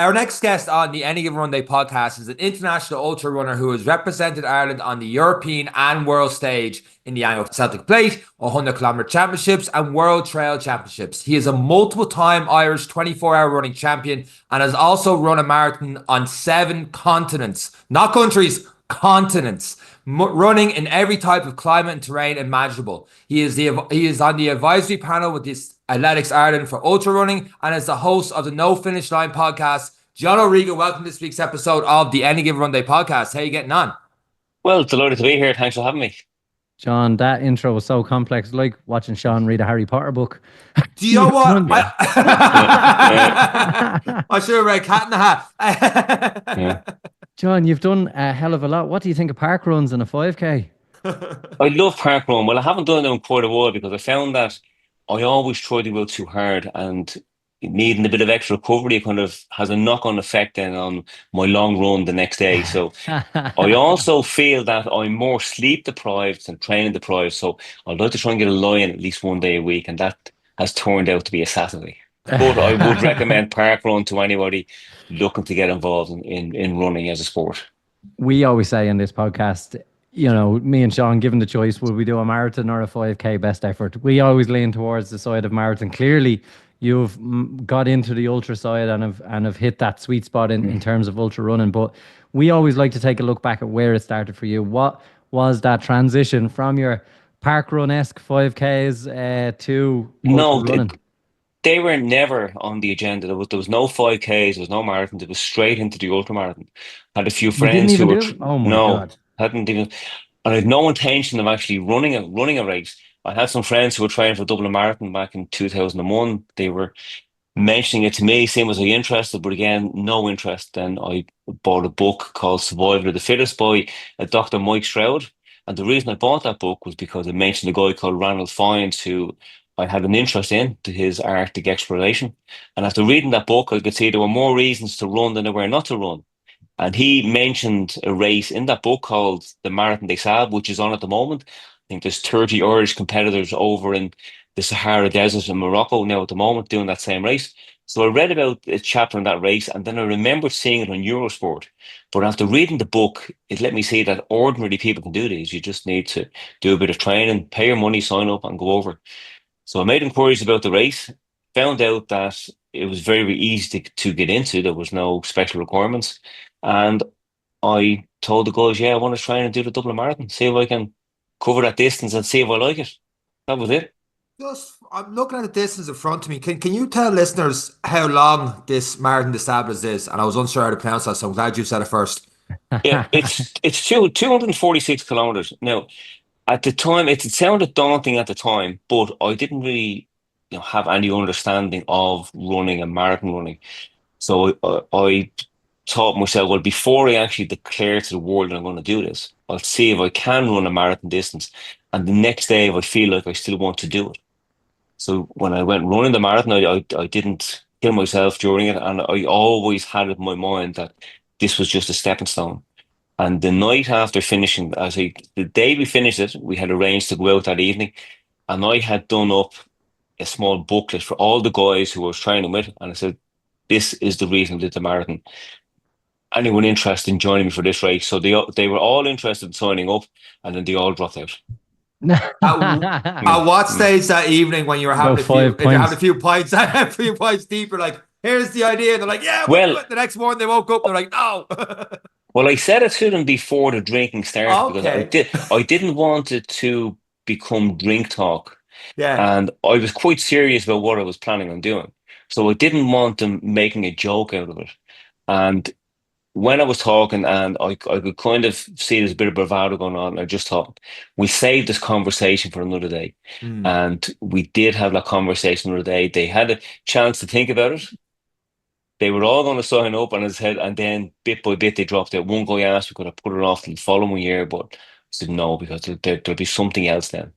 Our next guest on the Any Given Runday podcast is an international ultra runner who has represented Ireland on the European and world stage in the Anglo Celtic Plate, 100-kilometer championships, and World Trail Championships. He is a multiple-time Irish 24-hour running champion and has also run a marathon on 7 continents, not countries, continents, running in every type of climate and terrain imaginable. He is on the advisory panel with this Athletics Ireland for ultra running and is the host of the No Finish Line podcast. John O'Regan, welcome to this week's episode of the Any Given Runday podcast. How are you getting on? Well, delighted to be here. Thanks for having me. John, that intro was so complex, like watching Sean read a Harry Potter book. Do you know what? I should have read Cat in the Hat. Yeah. John, you've done a hell of a lot. What do you think of park runs and a 5K? I love park run. Well, I haven't done them in quite a while because I found that I always try to go too hard, and needing a bit of extra recovery kind of has a knock-on effect then on my long run the next day. So I also feel that I'm more sleep deprived than training deprived. So I'd like to try and get a lie in at least one day a week, and that has turned out to be a Saturday. But I would recommend park run to anybody looking to get involved in running as a sport. We always say in this podcast, you know, me and Sean, given the choice, would we do a marathon or a 5K best effort? We always lean towards the side of marathon. Clearly, you've got into the ultra side and have hit that sweet spot in terms of ultra running. But we always like to take a look back at where it started for you. What was that transition from your park run-esque 5Ks to ultra running? They were never on the agenda. There was no 5Ks, there was no marathon. It was straight into the ultra marathon. I had a few friends who were God. Hadn't even, and I had no intention of actually running a race. I had some friends who were training for Dublin Marathon back in 2001. They were mentioning it to me, saying was I interested, but again, no interest. Then I bought a book called Survival of the Fittest by Dr. Mike Stroud. And the reason I bought that book was because it mentioned a guy called Ranald Fiennes who I had an interest in, to his Arctic exploration. And after reading that book, I could see there were more reasons to run than there were not to run. And he mentioned a race in that book called the Marathon des Sables, which is on at the moment. I think there's 30 Irish competitors over in the Sahara Desert in Morocco now at the moment doing that same race. So I read about a chapter in that race, and then I remembered seeing it on Eurosport. But after reading the book, it let me see that ordinary people can do these. You just need to do a bit of training, pay your money, sign up and go over. So I made inquiries about the race, found out that it was very, very easy to get into. There was no special requirements. And I told the guys, yeah, I want to try and do the Dublin Marathon, see if I can cover that distance and see if I like it. That was it. I'm looking at the distance in front of me. Can you tell listeners how long this Marathon des Sables is? And I was unsure how to pronounce that, so I'm glad you said it first. Yeah, it's 246 kilometers. Now, at the time, it sounded daunting at the time, but I didn't really, have any understanding of running and marathon running. So I taught myself, well, before I actually declare to the world that I'm going to do this, I'll see if I can run a marathon distance. And the next day, if I feel like I still want to do it. So when I went running the marathon, I didn't kill myself during it. And I always had it in my mind that this was just a stepping stone. And the night after finishing, the day we finished it, we had arranged to go out that evening. And I had done up a small booklet for all the guys who I was training with. And I said, this is the reason I did the marathon. Anyone interested in joining me for this race? So they were all interested in signing up, and then they all dropped out. At what stage that evening when you were having a few pints, a few pints deep, you're like, here's the idea. And they're like, yeah, well, the next morning they woke up, they're like, no. Well, I said it to them before the drinking started because I didn't want it to become drink talk. Yeah. And I was quite serious about what I was planning on doing. So I didn't want them making a joke out of it. And when I was talking, and I could kind of see there's a bit of bravado going on, I just thought, we saved this conversation for another day. And we did have that conversation another day. They had a chance to think about it. They were all going to sign up, and then bit by bit they dropped out. One guy asked, we could have put it off to the following year, but I said no, because there'll be something else then.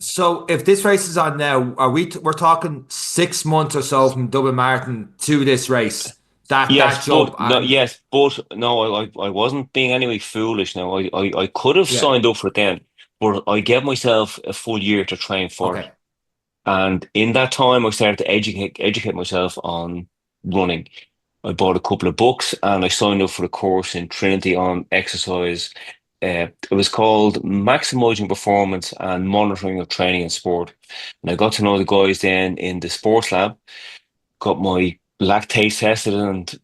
So if this race is on now, we're talking 6 months or so from Dublin Marathon to this race? Yes, but I wasn't being anyway foolish. Now I could have signed up for it then, but I gave myself a full year to train for it. And in that time, I started to educate myself on running. I bought a couple of books and I signed up for a course in Trinity on exercise. It was called Maximizing Performance and Monitoring of Training and Sport. And I got to know the guys then in the sports lab, got my lactate tested and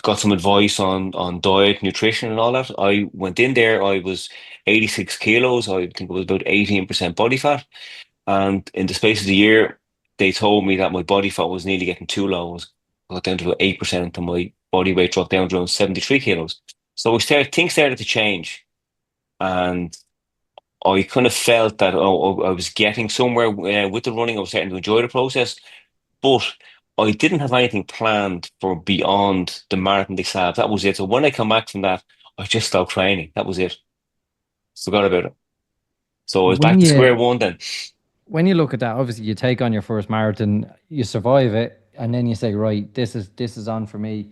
got some advice on diet, nutrition, and all that. I went in there, I was 86 kilos, I think it was about 18% body fat. And in the space of a year, they told me that my body fat was nearly getting too low. It was got down to about 8%, and my body weight dropped down to around 73 kilos. So things started to change. And I kind of felt that I was getting somewhere with the running. I was starting to enjoy the process, but I didn't have anything planned for beyond the Marathon des Sables. That was it. So when I come back from that, I just stopped training. That was it. Forgot about it. So I was back When to square you one then. when you look at that, obviously you take on your first marathon, you survive it, and then you say, right, this is on for me.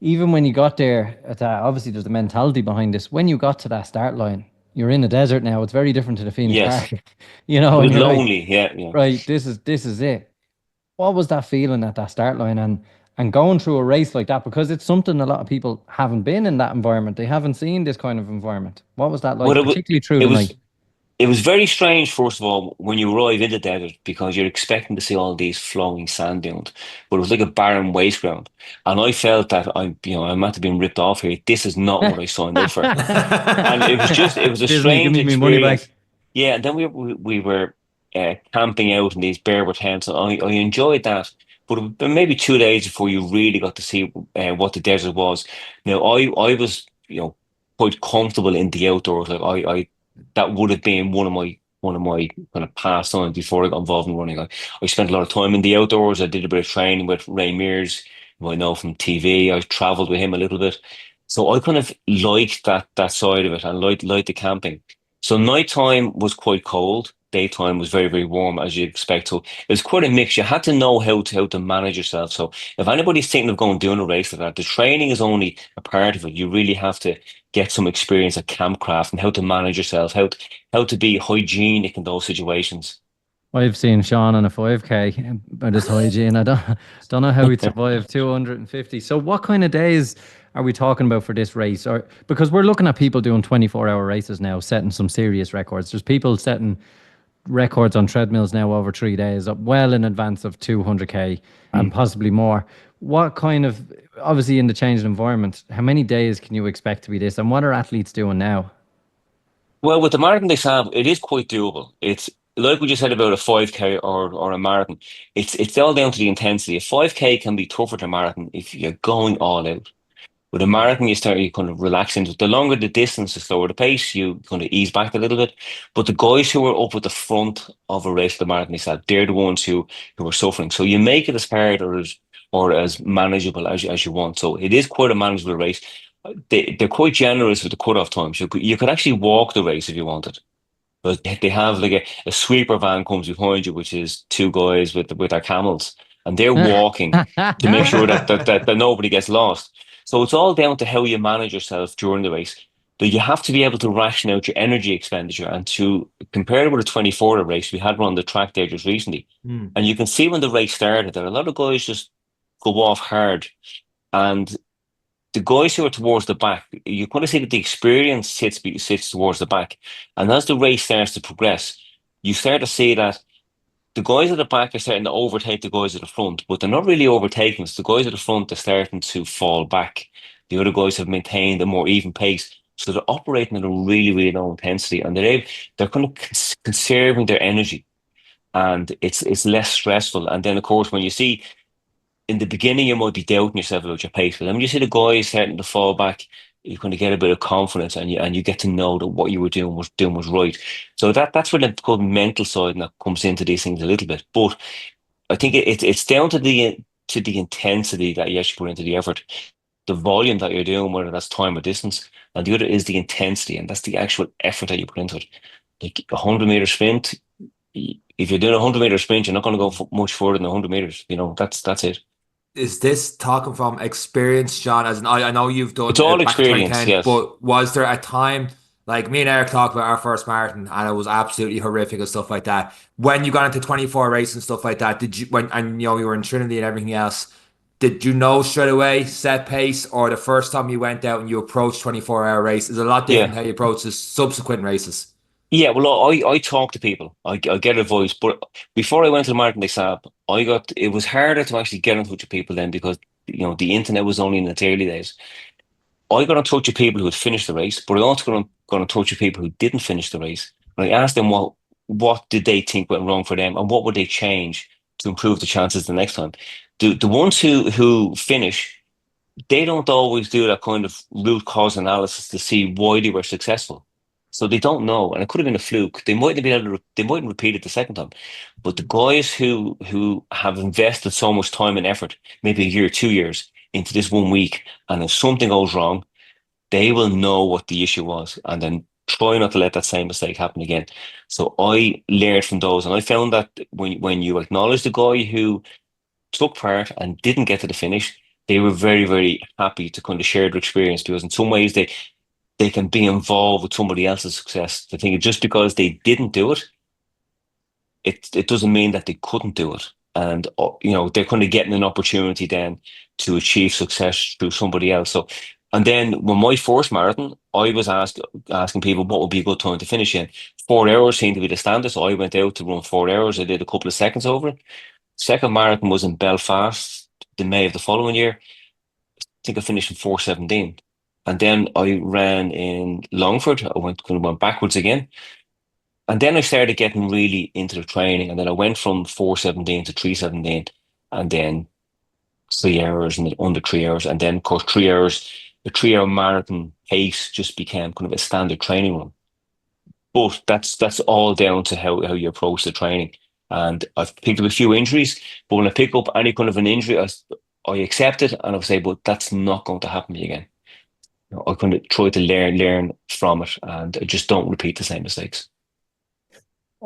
Even when you got there at that, obviously there's a mentality behind this. When you got to that start line, you're in the desert now. It's very different to the Phoenix Yes. Park, you know, It and was you're like, lonely. Yeah, yeah. right, this is it. What was that feeling at that start line and going through a race like that? Because it's something a lot of people haven't been in that environment. They haven't seen this kind of environment. What was that Well, like, particularly through it the was night? it was very strange, first of all, when you arrive in the desert because you're expecting to see all these flowing sand dunes, but it was like a barren waste ground. And I felt that I might have been ripped off here. This is not what I signed up for. And it was a Disney, give strange me my money back. experience. Yeah, and then we were camping out in these bare tents. I enjoyed that, but it was maybe 2 days before you really got to see what the desert was. Now, I was quite comfortable in the outdoors. Like I that would have been one of my kind of pastimes before I got involved in running. I spent a lot of time in the outdoors. I did a bit of training with Ray Mears, who I know from TV. I traveled with him a little bit. So I kind of liked that side of it and liked the camping. So nighttime was quite cold. Daytime was very, very warm, as you'd expect. So it was quite a mix. You had to know how to manage yourself. So if anybody's thinking of going doing a race like that, the training is only a part of it. You really have to get some experience at campcraft and how to manage yourself, how to be hygienic in those situations. I've seen Sean on a 5K about his hygiene. I don't know how he'd survive 250. So what kind of days are we talking about for this race? Or because we're looking at people doing 24-hour races now, setting some serious records. There's people setting records on treadmills now over 3 days, well in advance of 200K and possibly more. What kind of, obviously in the changing environment, how many days can you expect to be this? And what are athletes doing now? Well, with the marathon they have, it is quite doable. It's like we just said about a 5K or a marathon. It's all down to the intensity. A 5K can be tougher than a marathon if you're going all out. With a marathon, you kind of relax into it. The longer the distance, the slower the pace, you kind of ease back a little bit. But the guys who are up at the front of a race, the marathon, they're the ones who are suffering. So you make it as hard or as manageable as you want. So it is quite a manageable race. They're quite generous with the cutoff times. You could actually walk the race if you wanted. But they have like a sweeper van comes behind you, which is two guys with their camels, and they're walking to make sure that nobody gets lost. So it's all down to how you manage yourself during the race. But you have to be able to ration out your energy expenditure and to compare it with a 24-hour race. We had one on the track there just recently, Hmm. and you can see when the race started that a lot of guys just go off hard, and the guys who are towards the back, you kind of see that the experience sits towards the back. And as the race starts to progress, you start to see that the guys at the back are starting to overtake the guys at the front, but they're not really overtaking us. The guys at the front are starting to fall back. The other guys have maintained a more even pace. So they're operating at a really, really low intensity and they're kind of conserving their energy and it's less stressful. And then of course, when you see in the beginning, you might be doubting yourself about your pace, but then when you see the guys starting to fall back, you're going to get a bit of confidence, and you get to know that what you were doing was right. So that's where the good mental side that comes into these things a little bit. But I think it's down to the intensity that you actually put into the effort, the volume that you're doing, whether that's time or distance, and the other is the intensity, and that's the actual effort that you put into it. Like 100 meter sprint, if you're doing a 100 meter sprint, you're not going to go much further than 100 meters. That's it. Is this talking from experience, John? As in, I know you've It's done all it back in experience, 2010, yes. but was there a time like me and Eric talked about our first marathon and it was absolutely horrific and stuff like that? When you got into 24 race and stuff like that, did you when and you know you were in Trinity and everything else? did you know straight away set pace, or the first time you went out and you approached 24-hour race is a lot different Yeah. how you approach the subsequent races? Yeah, well, I talk to people. I get advice, but before I went to the Marathon des Sables, it was harder to actually get in touch with people then because the internet was only in its early days. I got in touch with people who had finished the race, but I also got in touch with people who didn't finish the race. And I asked them what did they think went wrong for them and what would they change to improve the chances the next time. The ones who finish, they don't always do that kind of root cause analysis to see why they were successful. So they don't know, and it could have been a fluke. They mightn't be able to. They mightn't repeat it the second time. But the guys who have invested so much time and effort, maybe a year, 2 years into this 1 week, and if something goes wrong, they will know what the issue was, and then try not to let that same mistake happen again. So I learned from those, and I found that when you acknowledge the guy who took part and didn't get to the finish, they were very, very happy to kind of share their experience because in some ways they can be involved with somebody else's success. They think just because they didn't do it, it doesn't mean that they couldn't do it. And they're kind of getting an opportunity then to achieve success through somebody else. So, and then when my first marathon, I was asking people what would be a good time to finish in. 4 hours seemed to be the standard, so I went out to run 4 hours. I did a couple of seconds over it. Second marathon was in Belfast in May of the following year. I think I finished in 4:17. And then I ran in Longford. I went backwards again. And then I started getting really into the training. And then I went from 4:17 to 3:17 and then 3 hours and then under 3 hours. And then, of course, 3 hours, the 3 hour marathon pace just became kind of a standard training run. But that's all down to how you approach the training. And I've picked up a few injuries, but when I pick up any kind of an injury, I accept it and I say, but that's not going to happen to me again. I kind of try to learn from it, and I just don't repeat the same mistakes.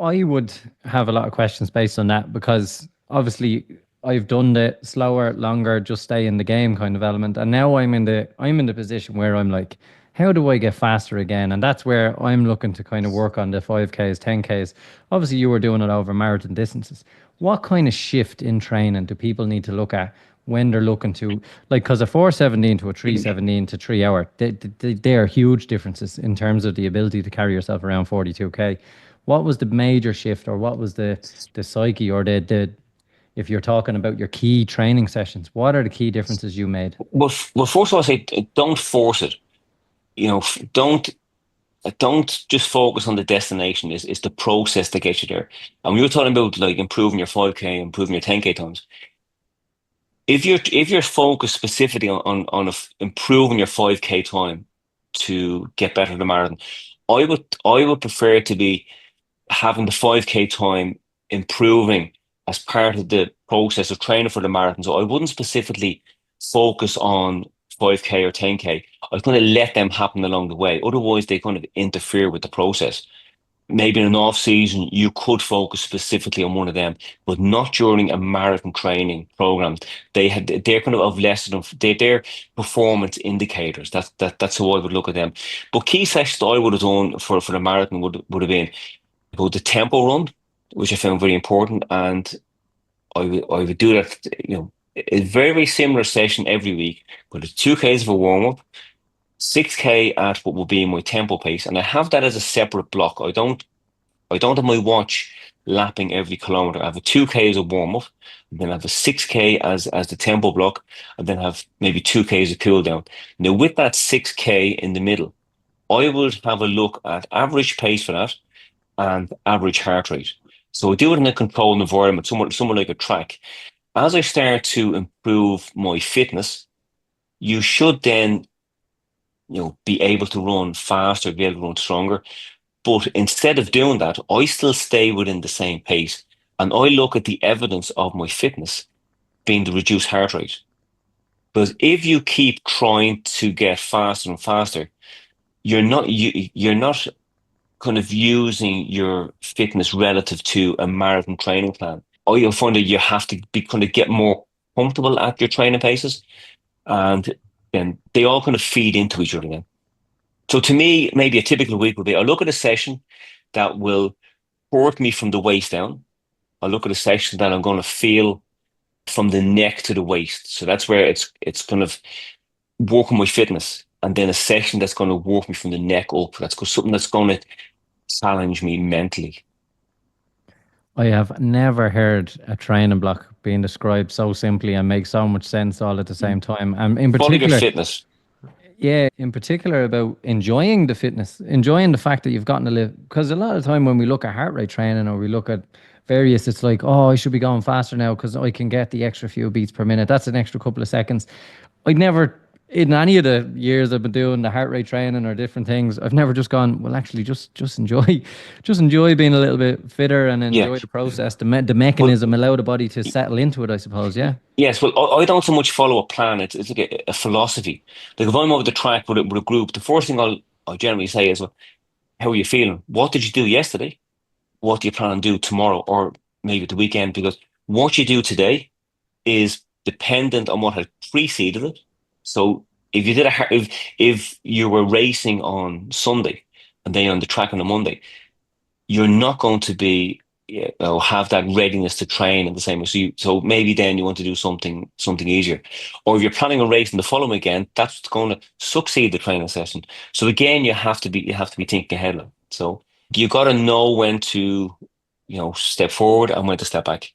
I would have a lot of questions based on that because obviously I've done the slower, longer, just stay in the game kind of element, and now I'm in the position where I'm like, how do I get faster again? And that's where I'm looking to kind of work on the 5Ks, 10Ks. Obviously, you were doing it over marathon distances. What kind of shift in training do people need to look at when they're looking to, like, because a 4:17 to a 3:17 to 3 hour, they are huge differences in terms of the ability to carry yourself around 42K. What was the major shift, or what was the psyche, or the if you're talking about your key training sessions, what are the key differences you made? Well, first of all, I say don't force it. Don't just focus on the destination. It's the process that gets you there. And we were talking about like improving your 5K, improving your 10K times. If you're focused specifically on improving your 5K time to get better at the marathon, I would prefer to be having the 5K time improving as part of the process of training for the marathon. So I wouldn't specifically focus on 5K or 10K. I was going to let them happen along the way. Otherwise, they kind of interfere with the process. Maybe in an off season, you could focus specifically on one of them, but not during a marathon training program. They're kind of less than they're performance indicators. That's how I would look at them. But key sessions that I would have done for the marathon would have been about the tempo run, which I found very important, and I would do that. A very, very similar session every week, but it's 2Ks of a warm up, 6K at what will be my tempo pace, and I have that as a separate block. I don't have my watch lapping every kilometer. I have a 2K as a warm up, and then I have a 6K as the tempo block, and then have maybe 2K as a cool down. Now with that 6K in the middle, I would have a look at average pace for that and average heart rate. So I do it in a controlled environment, somewhere like a track. As I start to improve my fitness, you should then, be able to run faster, be able to run stronger. But instead of doing that, I still stay within the same pace. And I look at the evidence of my fitness being the reduced heart rate. Because if you keep trying to get faster and faster, you're not kind of using your fitness relative to a marathon training plan. Or you'll find that you have to be kind of get more comfortable at your training paces, and then they all kind of feed into each other then. So to me, maybe a typical week would be I look at a session that will work me from the waist down. I look at a session that I'm going to feel from the neck to the waist. So that's where it's kind of working my fitness, and then a section that's going to work me from the neck up. That's something that's going to challenge me mentally. I have never heard a training block being described so simply and make so much sense all at the same time. And in Follow your particular, fitness. yeah, in particular about enjoying the fitness, enjoying the fact that you've gotten to live. Because a lot of time when we look at heart rate training or we look at various, it's like, oh, I should be going faster now because I can get the extra few beats per minute. That's an extra couple of seconds. I'd never, in any of the years I've been doing the heart rate training or different things, I've never just gone, well, actually, just enjoy, just enjoy being a little bit fitter and Yeah. enjoy the process. The Well, mechanism allow the body to settle into it, I suppose. Yeah. yes, well, I don't so much follow a plan. It's like a philosophy. Like if I'm over the track with a group, the first thing I'll generally say is, well, how are you feeling? What did you do yesterday? What do you plan on do tomorrow or maybe the weekend? Because what you do today is dependent on what had preceded it. So if you did if you were racing on Sunday and then on the track on a Monday, you're not going to be have that readiness to train in the same way. So maybe then you want to do something easier, or if you're planning a race in the following weekend, that's going to succeed the training session. So again, you have to be thinking ahead of it. So you got to know when to step forward and when to step back.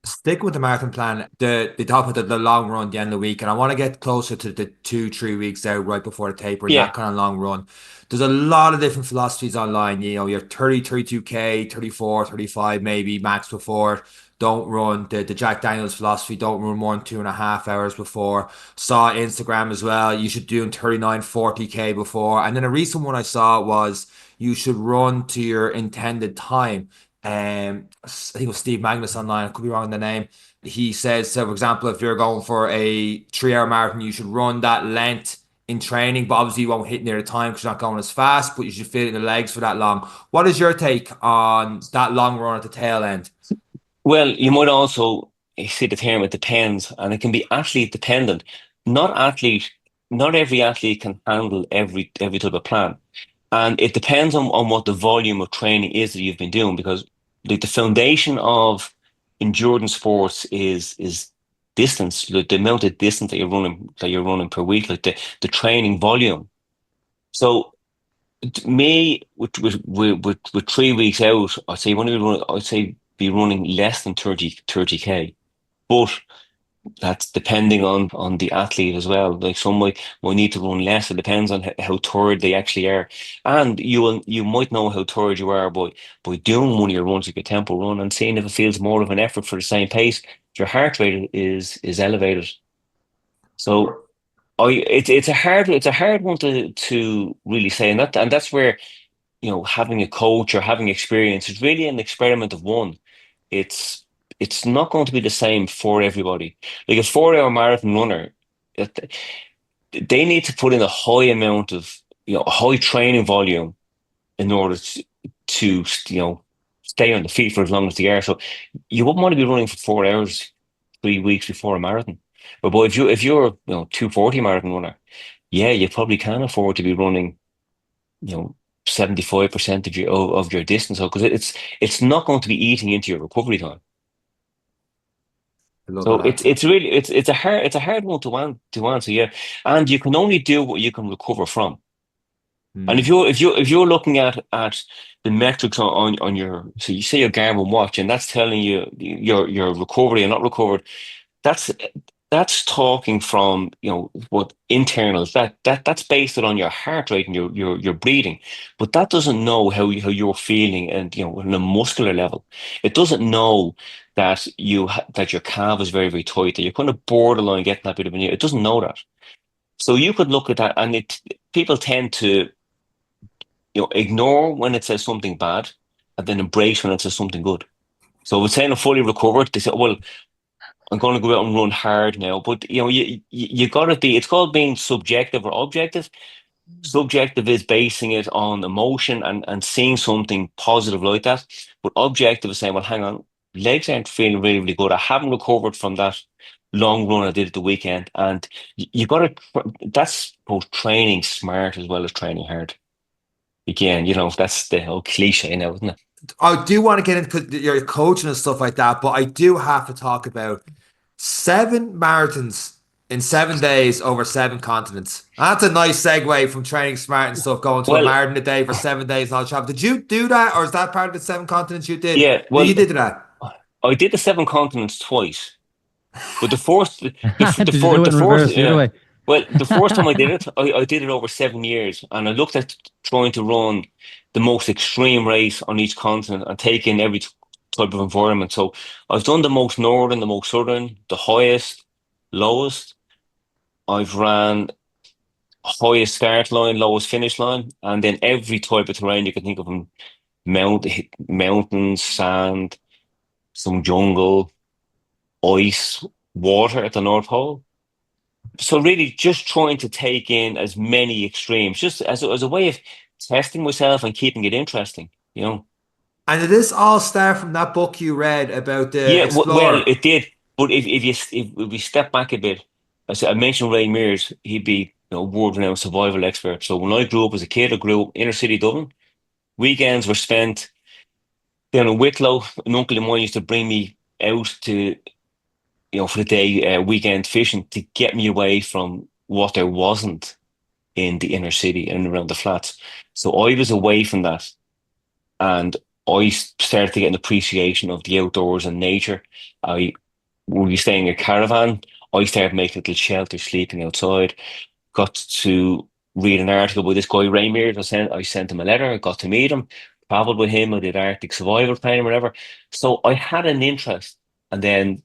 Stick with the marathon plan. They talk about the long run at the end of the week, and I want to get closer to the 2-3 weeks out right before the taper and Yeah, that kind of long run. There's a lot of different philosophies online. You know, you're 30, 32K, 34, 35, maybe max before. Don't run the Jack Daniels philosophy. Don't run more than 2.5 hours before. Saw Instagram as well. You should do 39, 40K before. And then a recent one I saw was you should run to your intended time. I think it was Steve Magnus online. I could be wrong in the name. He says, so for example, if you're going for a 3 hour marathon, you should run that length in training, but obviously you won't hit near the time because you're not going as fast, but you should fit in the legs for that long. What is your take on that long run at the tail end? well, you might also see the term, it depends, and it can be athlete dependent. Not athlete, not every athlete can handle every type of plan. And it depends on what the volume of training is that you've been doing, because like the foundation of endurance sports is distance, like the amount of distance that you're running per week, like the training volume. So me with 3 weeks out, I'd say be running less than 30K. But that's depending on the athlete as well. Like some might need to run less. It depends on how tired they actually are, and you might know how tired you are by doing one of your runs, like a tempo run, and seeing if it feels more of an effort for the same pace. Your heart rate is elevated. So it's a hard one to really say, and that's where having a coach or having experience is really an experiment of one. It's it's not going to be the same for everybody. Like a 4 hour marathon runner, it- they need to put in a high amount of a high training volume in order to stay on the feet for as long as they are. So you wouldn't want to be running for 4 hours 3 weeks before a marathon. But boy, if you're 240 marathon runner, yeah, you probably can afford to be running you know 75% of your distance, because it's not going to be eating into your recovery time. I love So that it's answer. it's really it's a hard one to answer, yeah. And you can only do what you can recover from. And if Hmm. you're looking at the metrics on your, so you say your Garmin watch, and that's telling you your recovery and not recovered, that's that's talking from what internals, that's based on your heart rate and your breathing, but that doesn't know how you're feeling, and on a muscular level, it doesn't know that that your calf is very, very tight, that you're kind of borderline getting that bit of it doesn't know that. So you could look at that, and people tend to ignore when it says something bad, and then embrace when it says something good. So if it's saying I'm fully recovered, they say, well, I'm going to go out and run hard now. But you got to be. It's called being subjective or objective. Subjective is basing it on emotion and seeing something positive like that. But objective is saying, well, hang on, legs aren't feeling really, really good. I haven't recovered from that long run I did at the weekend, and you got to. That's both training smart as well as training hard. Again, that's the whole cliche now, isn't it? I do want to get into because you're coaching and stuff like that, but I do have to talk about 7 marathons in 7 days over 7 continents. That's a nice segue from training smart and stuff, going to a Well, marathon a day for 7 days and all travel. Did you do that, or is that part of the 7 continents you did? yeah, No, well, you did that. I did the seven continents twice, but the fourth, Did you do it the in fourth, reverse the other way? well, the first time I did it, I did it over 7 years, and I looked at trying to run the most extreme race on each continent and take in every type of environment. So I've done the most northern, the most southern, the highest, lowest. I've ran highest start line, lowest finish line, and then every type of terrain you can think of, from mountains, sand, some jungle, ice, water at the North Pole. So really just trying to take in as many extremes, just as a way of testing myself and keeping it interesting, you know. And did this all start from that book you read about the Yeah, well, explorer? it did. But if we step back a bit, I mentioned Ray Mears, he'd be, world-renowned survival expert. So when I grew up as a kid, I grew up inner city Dublin. Weekends were spent down in Wicklow. An uncle of mine used to bring me out to, for the day, weekend fishing, to get me away from what there wasn't in the inner city and around the flats. So I was away from that, and I started to get an appreciation of the outdoors and nature. I would be staying in a caravan. I started making little shelters, sleeping outside. Got to read an article by this guy, Ray Mears. I sent him a letter. I got to meet him, traveled with him. I did Arctic survival training, whatever. So I had an interest. And then,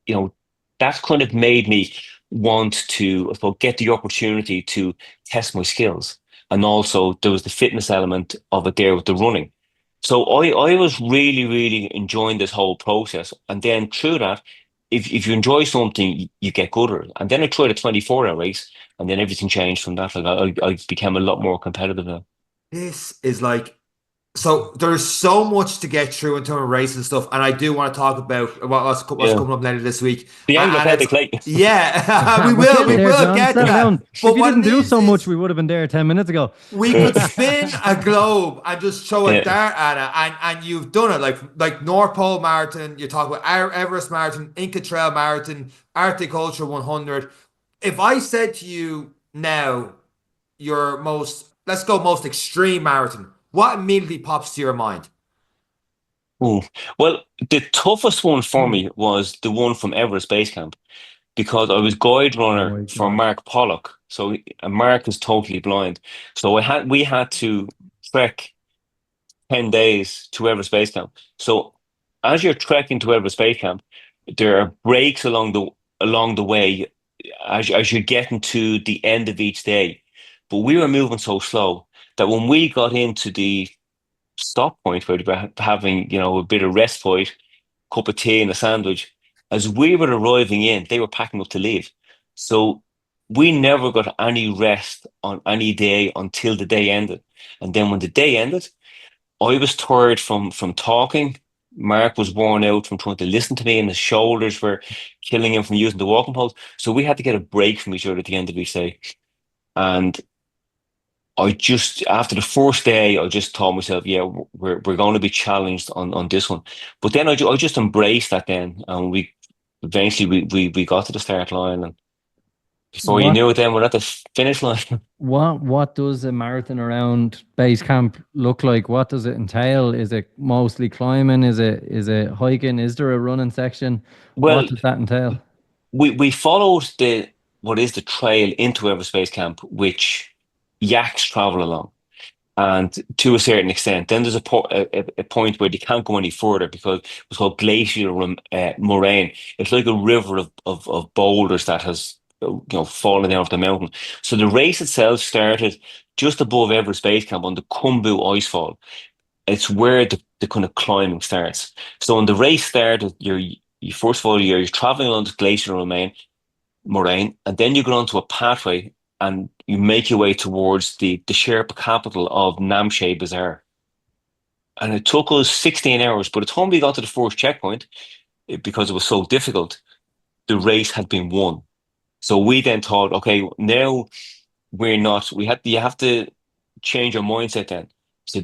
you know, that kind of made me want to, I suppose, get the opportunity to test my skills. And also there was the fitness element of it there with the running. So I was really, really enjoying this whole process. And then through that, if you enjoy something, you get good at it. And then I tried a 24-hour race, and then everything changed from that. Like I became a lot more competitive now. This is like, so there's so much to get through in terms of race and stuff, and I do want to talk about what's Yeah. coming up later this week. The Anglo And it's Celtic Plate. yeah, we We're will getting we there, will John. get to Settle that. down. If But you what didn't it do so much, is we would have been there 10 minutes ago. we could spin a globe and just throw a Yeah. dart at it, and you've done it, like North Pole Marathon. You talk about Everest Marathon, Inca Trail Marathon, Arctic Ultra 100. If I said to you now, your most, let's go, most extreme marathon, what immediately pops to your mind? Ooh. Well, the toughest one for Hmm. me was the one from Everest Base Camp, because I was guide Oh runner my for God. Mark Pollock. So Mark is totally blind. So we had to trek 10 days to Everest Base Camp. So as you're trekking to Everest Base Camp, there are breaks along the way as you're getting to the end of each day. But we were moving so slow that when we got into the stop point where we were having, a bit of respite, cup of tea and a sandwich, as we were arriving in, they were packing up to leave. So we never got any rest on any day until the day ended. And then when the day ended, I was tired from talking. Mark was worn out from trying to listen to me, and his shoulders were killing him from using the walking poles. So we had to get a break from each other at the end of each day. And after the first day, I just told myself, yeah, we're going to be challenged on this one. But then I just embraced that then, and we eventually we got to the start line, and before you What knew it, then we're at the finish line. what does a marathon around base camp look like? What does it entail? Is it mostly climbing? Is it hiking? Is there a running section? What Well, does that entail? we followed the what is the trail into Everest Base Camp, which yaks travel along, and to a certain extent. Then there's a point where they can't go any further because it's called glacial moraine. It's like a river of boulders that has fallen down off the mountain. So the race itself started just above Everest Base Camp on the Kumbu Icefall. It's where the kind of climbing starts. So when the race started, you first of all you're traveling along this glacial moraine, and then you go onto a pathway and you make your way towards the Sherpa capital of Namche Bazaar. And it took us 16 hours. By the time we got to the first checkpoint, because it was so difficult, the race had been won. So we then thought, okay, now we're not, you have to change our mindset then. So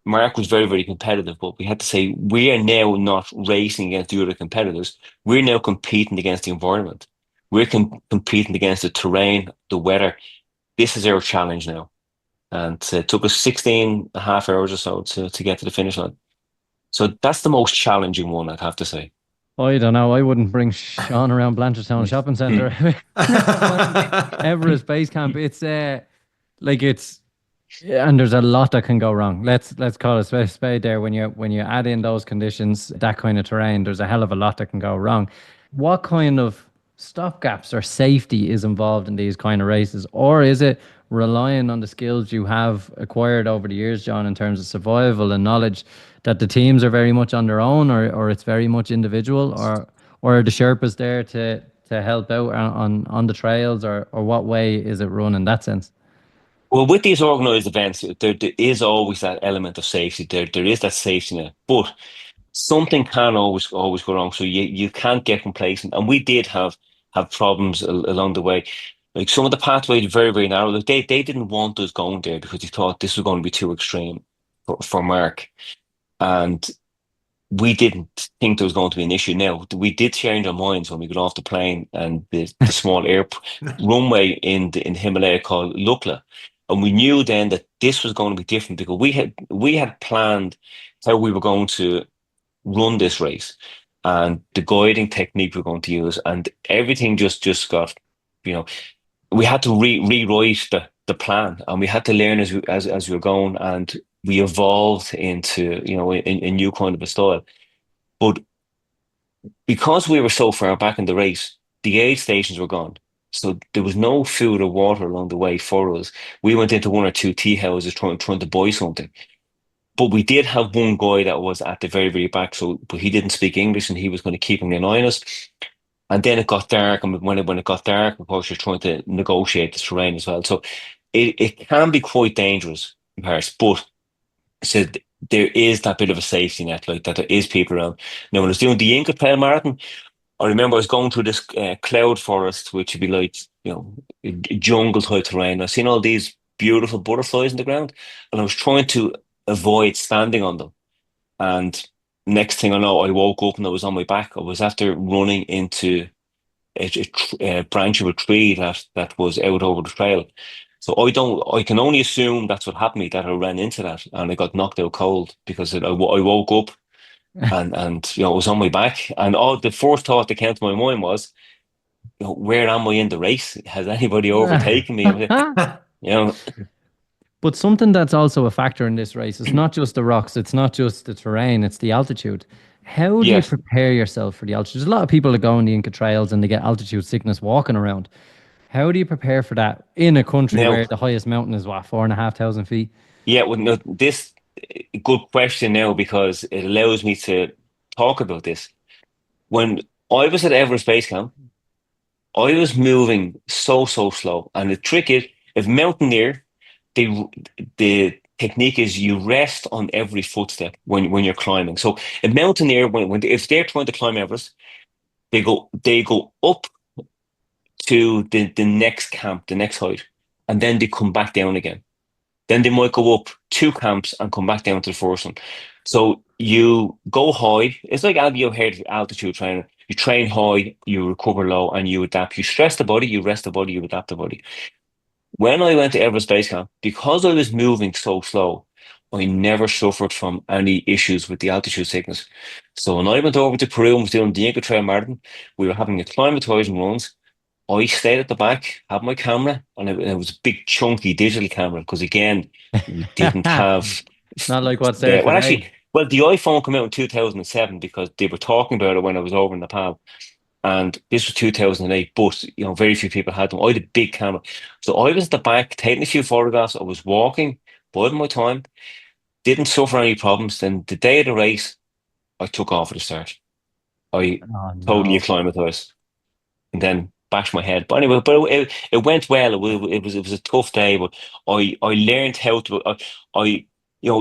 Mark was very, very competitive, but we had to say we are now not racing against the other competitors. We're now competing against the environment. We're competing against the terrain, the weather. This is our challenge now. And it took us 16 and a half hours or so to get to the finish line. So that's the most challenging one, I'd have to say. I don't know. I wouldn't bring Sean around Blanchardstown Shopping Centre. Everest Base Camp. It's like it's yeah, and there's a lot that can go wrong. Let's call it a spade there. When you add in those conditions, that kind of terrain, there's a hell of a lot that can go wrong. What kind of stopgaps or safety is involved in these kind of races, or is it relying on the skills you have acquired over the years, John, in terms of survival and knowledge, that the teams are very much on their own, or it's very much individual, or are the Sherpas there to help out on the trails, or what way is it run in that sense? Well, with these organised events, there is always that element of safety. There is that safety net, but something can always go wrong. So you can't get complacent. And we did have problems along the way. Like some of the pathways very, very narrow. Like they didn't want us going there because they thought this was going to be too extreme for Mark. And we didn't think there was going to be an issue. Now, we did change our minds when we got off the plane and the small air runway in Himalaya called Lukla. And we knew then that this was going to be different because we had planned how we were going to run this race and the guiding technique we're going to use, and everything just got, you know, we had to rewrite the plan, and we had to learn as we were going, and we evolved into, a new kind of a style. But because we were so far back in the race, the aid stations were gone. So there was no food or water along the way for us. We went into one or two tea houses trying to buy something. But we did have one guy that was at the very, very back, but he didn't speak English and he was going to keep an eye on us. And then it got dark, and when it got dark, of course, you're trying to negotiate the terrain as well. So it can be quite dangerous in Paris, but so there is that bit of a safety net, like that there is people around. Now, when I was doing the Inca Trail Marathon, I remember I was going through this cloud forest, which would be like, jungle type terrain. I've seen all these beautiful butterflies in the ground, and I was trying to avoid standing on them. And next thing I know, I woke up and I was on my back. I was after running into a branch of a tree that was out over the trail. So I can only assume that's what happened to me, that I ran into that and I got knocked out cold because I woke up and it was on my back. And the first thought that came to my mind was, where am I in the race? Has anybody overtaken me? You know, But something that's also a factor in this race is not just the rocks, it's not just the terrain, it's the altitude. How do you yes. prepare yourself for the altitude? There's a lot of people that go on the Inca trails and they get altitude sickness walking around. How do you prepare for that in a country Now, where the highest mountain is what, 4,500 feet? yeah, well, no, this good question now because it allows me to talk about this. When I was at Everest Base Camp, I was moving so slow. And the trick is, if mountaineer, the technique is you rest on every footstep when you're climbing. So a mountaineer, if they're trying to climb Everest, they go up to the next camp, the next height, and then they come back down again. Then they might go up two camps and come back down to the first one. So you go high. It's like altitude training. You train high, you recover low, and you adapt. You stress the body, you rest the body, you adapt the body. When I went to Everest Base Camp, because I was moving so slow, I never suffered from any issues with the altitude sickness. So when I went over to Peru and was doing the Inca Trail Marathon, we were having acclimatizing runs. I stayed at the back, had my camera, and it was a big chunky digital camera because again, we didn't have Not like what's there today. the iPhone came out in 2007 because they were talking about it when I was over in Nepal. And this was 2008, but very few people had them. I had a big camera. So I was at the back taking a few photographs. I was walking, biding my time, didn't suffer any problems. Then the day of the race, I took off at the start. I Oh totally no. acclimatized and then bashed my head. But anyway, it went well. It was a tough day, but I learned how to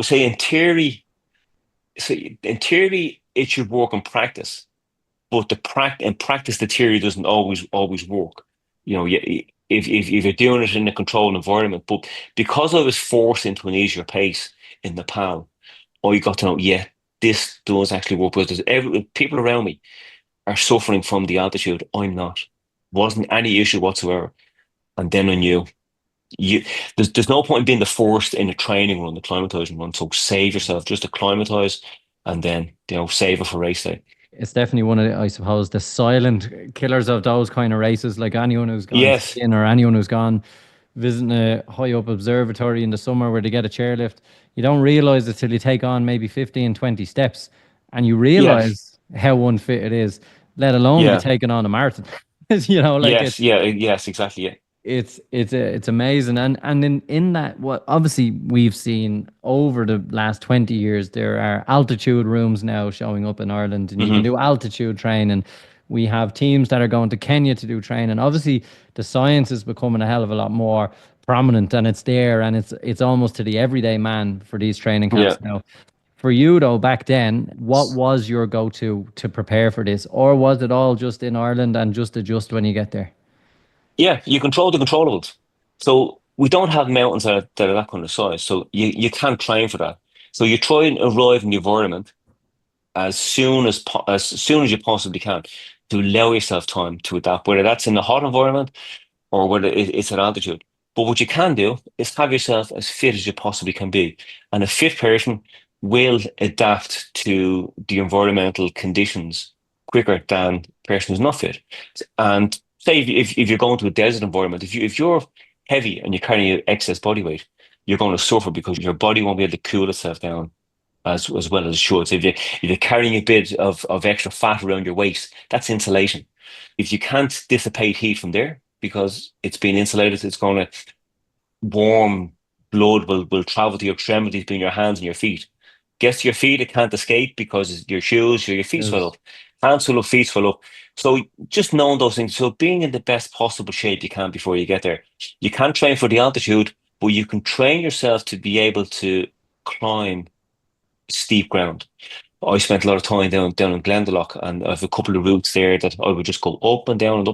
say in theory it should work in practice. But in practice, the theory doesn't always work. If you're doing it in a controlled environment, but because I was forced into an easier pace in Nepal, I got to know, yeah, this does actually work. Because people around me are suffering from the altitude. I'm not. Wasn't any issue whatsoever. And then I knew you there's no point in being the first in a training run, the climatizing run. So save yourself, just acclimatize, and then save it for race day. It's definitely one of the, I suppose, the silent killers of those kind of races. Like anyone who's gone Yes, skiing or anyone who's gone visiting a high up observatory in the summer where they get a chairlift, you don't realize it till you take on maybe 15, 20 steps and you yes, realize how unfit it is, let alone be yeah, taking on a marathon. Like yes, yeah, yes, exactly, yeah. it's amazing, and in that, what obviously we've seen over the last 20 years, there are altitude rooms now showing up in Ireland, and you can Hmm. do altitude training. We have teams that are going to Kenya to do training. Obviously the science is becoming a hell of a lot more prominent, and it's there, and it's almost to the everyday man for these training Yeah. camps now. For you though, back then, what was your go-to to prepare for this, or was it all just in Ireland and just adjust when you get there? Yeah, you control the controllables. So we don't have mountains that are that kind of size. So you can't train for that. So you try and arrive in the environment as soon as you possibly can to allow yourself time to adapt, whether that's in a hot environment or whether it's at altitude. But what you can do is have yourself as fit as you possibly can be. And a fit person will adapt to the environmental conditions quicker than a person who's not fit. And say if you're going to a desert environment, if you're heavy and you're carrying excess body weight, you're going to suffer because your body won't be able to cool itself down as well as it should. So if you're carrying a bit of extra fat around your waist, that's insulation. If you can't dissipate heat from there because it's been insulated, it's going to warm blood will travel to your extremities between your hands and your feet. Gets to your feet, it can't escape because your shoes, your feet swell Yes. up. Hands swell up, feet swell up. So just knowing those things. So being in the best possible shape you can before you get there. You can't train for the altitude, but you can train yourself to be able to climb steep ground. I spent a lot of time down in Glendalough, and I have a couple of routes there that I would just go up and down,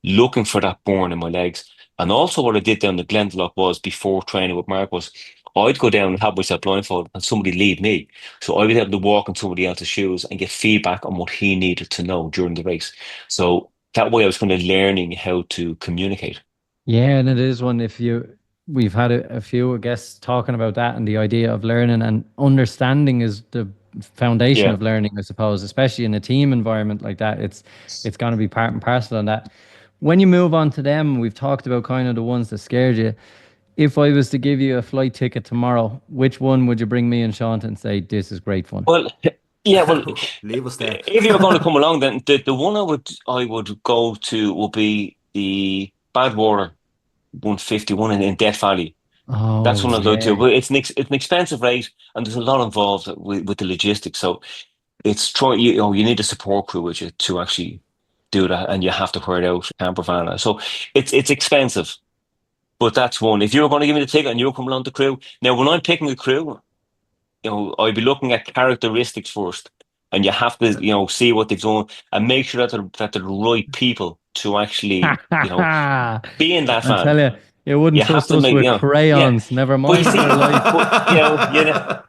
looking for that burn in my legs. And also, what I did down the Glendalough was before training with Mark was I'd go down and have myself blindfolded, and somebody lead me, so I would be able to walk in somebody else's shoes and get feedback on what he needed to know during the race. So that way, I was kind of learning how to communicate. Yeah, and it is one. If you, we've had a few guests talking about that, and the idea of learning and understanding is the foundation Yeah, of learning, I suppose, especially in a team environment like that. It's going to be part and parcel on that. When you move on to them, we've talked about kind of the ones that scared you. If I was to give you a flight ticket tomorrow, which one would you bring me and Sean to and say this is great fun? well, yeah, well, Leave us there. if you were going to come along, then the one I would go to would be the Badwater 151 in Death Valley. That's Oh one I'll go to. yeah. But it's an expensive rate, and there's a lot involved with the logistics. So it's trying you need a support crew with you to actually do that, and you have to hire out a camper van. So it's expensive, but that's one. If you were going to give me the ticket and you were coming along the crew, now when I'm picking a crew, I'd be looking at characteristics first, and you have to, see what they've done and make sure that they're the right people to actually, I be in that van. tell you, you wouldn't You have trust to us make, with yeah. crayons, never But you mind see, their life. but yeah.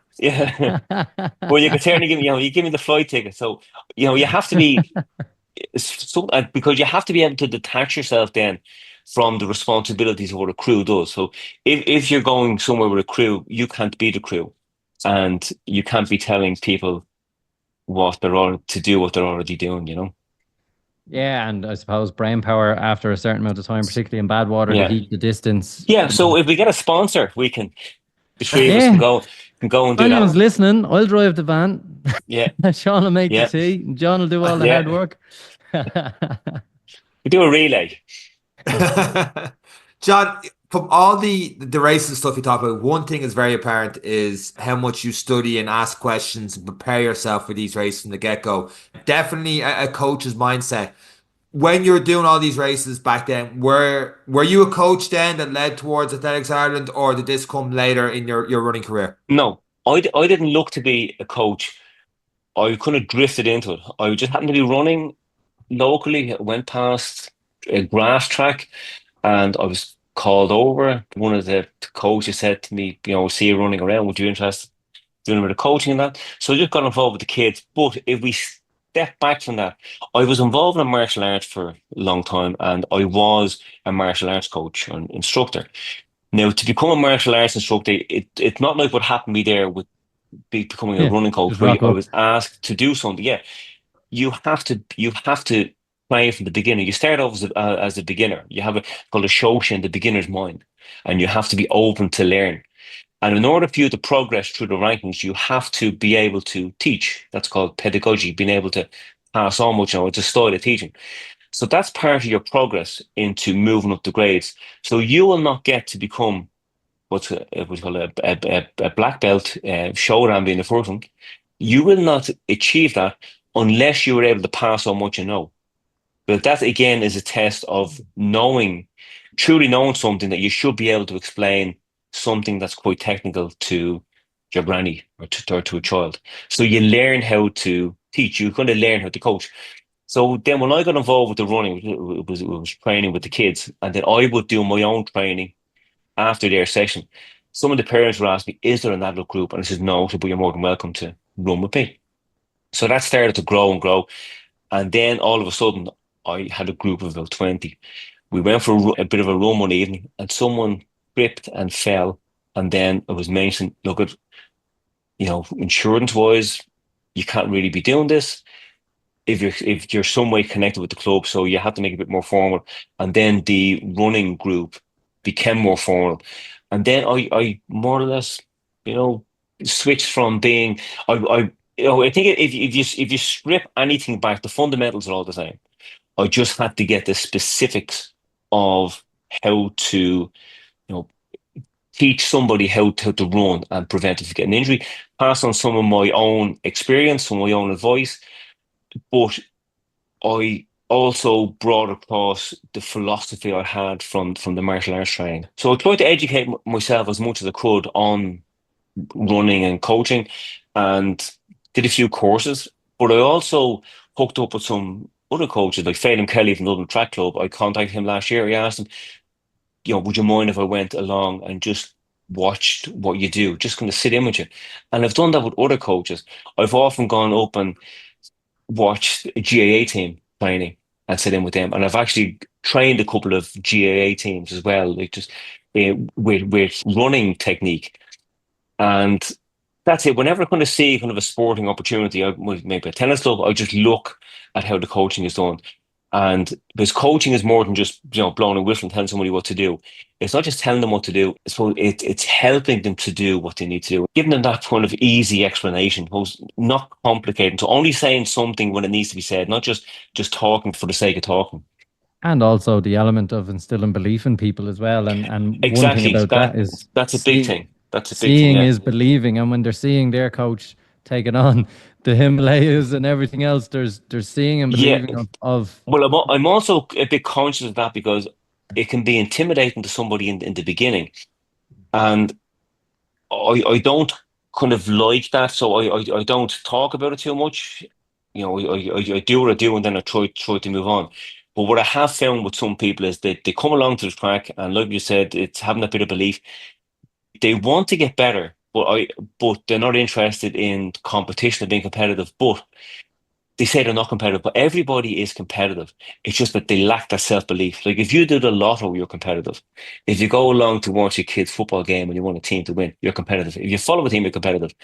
Well, you could certainly you give me the flight ticket. So, you have to be because you have to be able to detach yourself then from the responsibilities of what a crew does. So if you're going somewhere with a crew, you can't be the crew, and you can't be telling people what they're all to do, what they're already doing. Yeah, and I suppose brain power after a certain amount of time, particularly in bad water, the Yeah. heat, the distance. Yeah. So if we get a sponsor, the three of us can Yeah, go and if do that. anyone's listening, I'll drive the van. Yeah. Sean will make the Yeah. tea. And John will do all the hard Yeah. work. We do a relay. John, from all the races and stuff you talk about, one thing is very apparent is how much you study and ask questions and prepare yourself for these races from the get-go. Definitely a coach's mindset. When you were doing all these races back then, were you a coach then that led towards Athletics Ireland, or did this come later in your running career? No, I didn't look to be a coach. I kind of drifted into it. I just happened to be running locally. I went past a grass track, and I was called over. One of the coaches said to me, "See you running around. Would you be interested?" doing a bit of coaching and that. So I just got involved with the kids. But if we step back from that, I was involved in martial arts for a long time, and I was a martial arts coach and instructor. Now, to become a martial arts instructor, it's not like what happened to me there with becoming a Yeah, running coach, just where rock I up. was asked to do something. Yeah, you have to play from the beginning. You start off as a beginner. You have a called a shoshin, the beginner's mind, and you have to be open to learn. And in order for you to progress through the rankings, you have to be able to teach. That's called pedagogy, being able to pass on what you know. It's a style of teaching. So that's part of your progress into moving up the grades. So you will not get to become what's we call a black belt, Shodan being the first one. You will not achieve that unless you are able to pass on what you know. But that again is a test of knowing, truly knowing something that you should be able to explain something that's quite technical to your granny or to a child. So you learn how to teach. You're going to learn how to coach. So then when I got involved with the running, it was training with the kids, and then I would do my own training after their session. Some of the parents would ask me, is there an adult group? And I said, no, but you're more than welcome to run with me. So that started to grow and grow. And then all of a sudden, I had a group of about 20. We went for a bit of a run one evening, and someone tripped and fell. And then it was mentioned, look at, insurance wise, you can't really be doing this if you're some way connected with the club, so you have to make it a bit more formal. And then the running group became more formal. And then I more or less, switched from being I think if you strip anything back, the fundamentals are all the same. I just had to get the specifics of how to, teach somebody how to run and prevent it from getting injury, pass on some of my own experience, some of my own advice, but I also brought across the philosophy I had from the martial arts training. So I tried to educate myself as much as I could on running and coaching, and did a few courses. But I also hooked up with some other coaches, like Phelan Kelly from Dublin Track Club. I contacted him last year. I asked him, would you mind if I went along and just watched what you do, just kind of sit in with you? And I've done that with other coaches. I've often gone up and watched a GAA team training and sit in with them. And I've actually trained a couple of GAA teams as well, like just with running technique. And that's it. Whenever I kind of see kind of a sporting opportunity, maybe a tennis club, I just look at how the coaching is done. And because coaching is more than just blowing a whistle and telling somebody what to do. It's not just telling them what to do. It's helping them to do what they need to do, giving them that kind of easy explanation, not complicated. So only saying something when it needs to be said, not just talking for the sake of talking. And also the element of instilling belief in people as well. And one thing Exactly. about that is That's a big thing. That's a big thing. seeing Yeah. is believing. And when they're seeing their coach taking on the Himalayas and everything else, there's seeing and Yeah. believing of Well, I'm also a bit conscious of that because it can be intimidating to somebody in the beginning, and I don't kind of like that, so I don't talk about it too much. I do what I do, and then I try to move on. But what I have found with some people is that they come along to the track, and like you said, it's having a bit of belief. They want to get better, but they're not interested in competition or being competitive. But they say they're not competitive, but everybody is competitive. It's just that they lack that self-belief. Like if you do the lotto, you're competitive. If you go along to watch your kid's football game and you want a team to win, you're competitive. If you follow a team, you're competitive.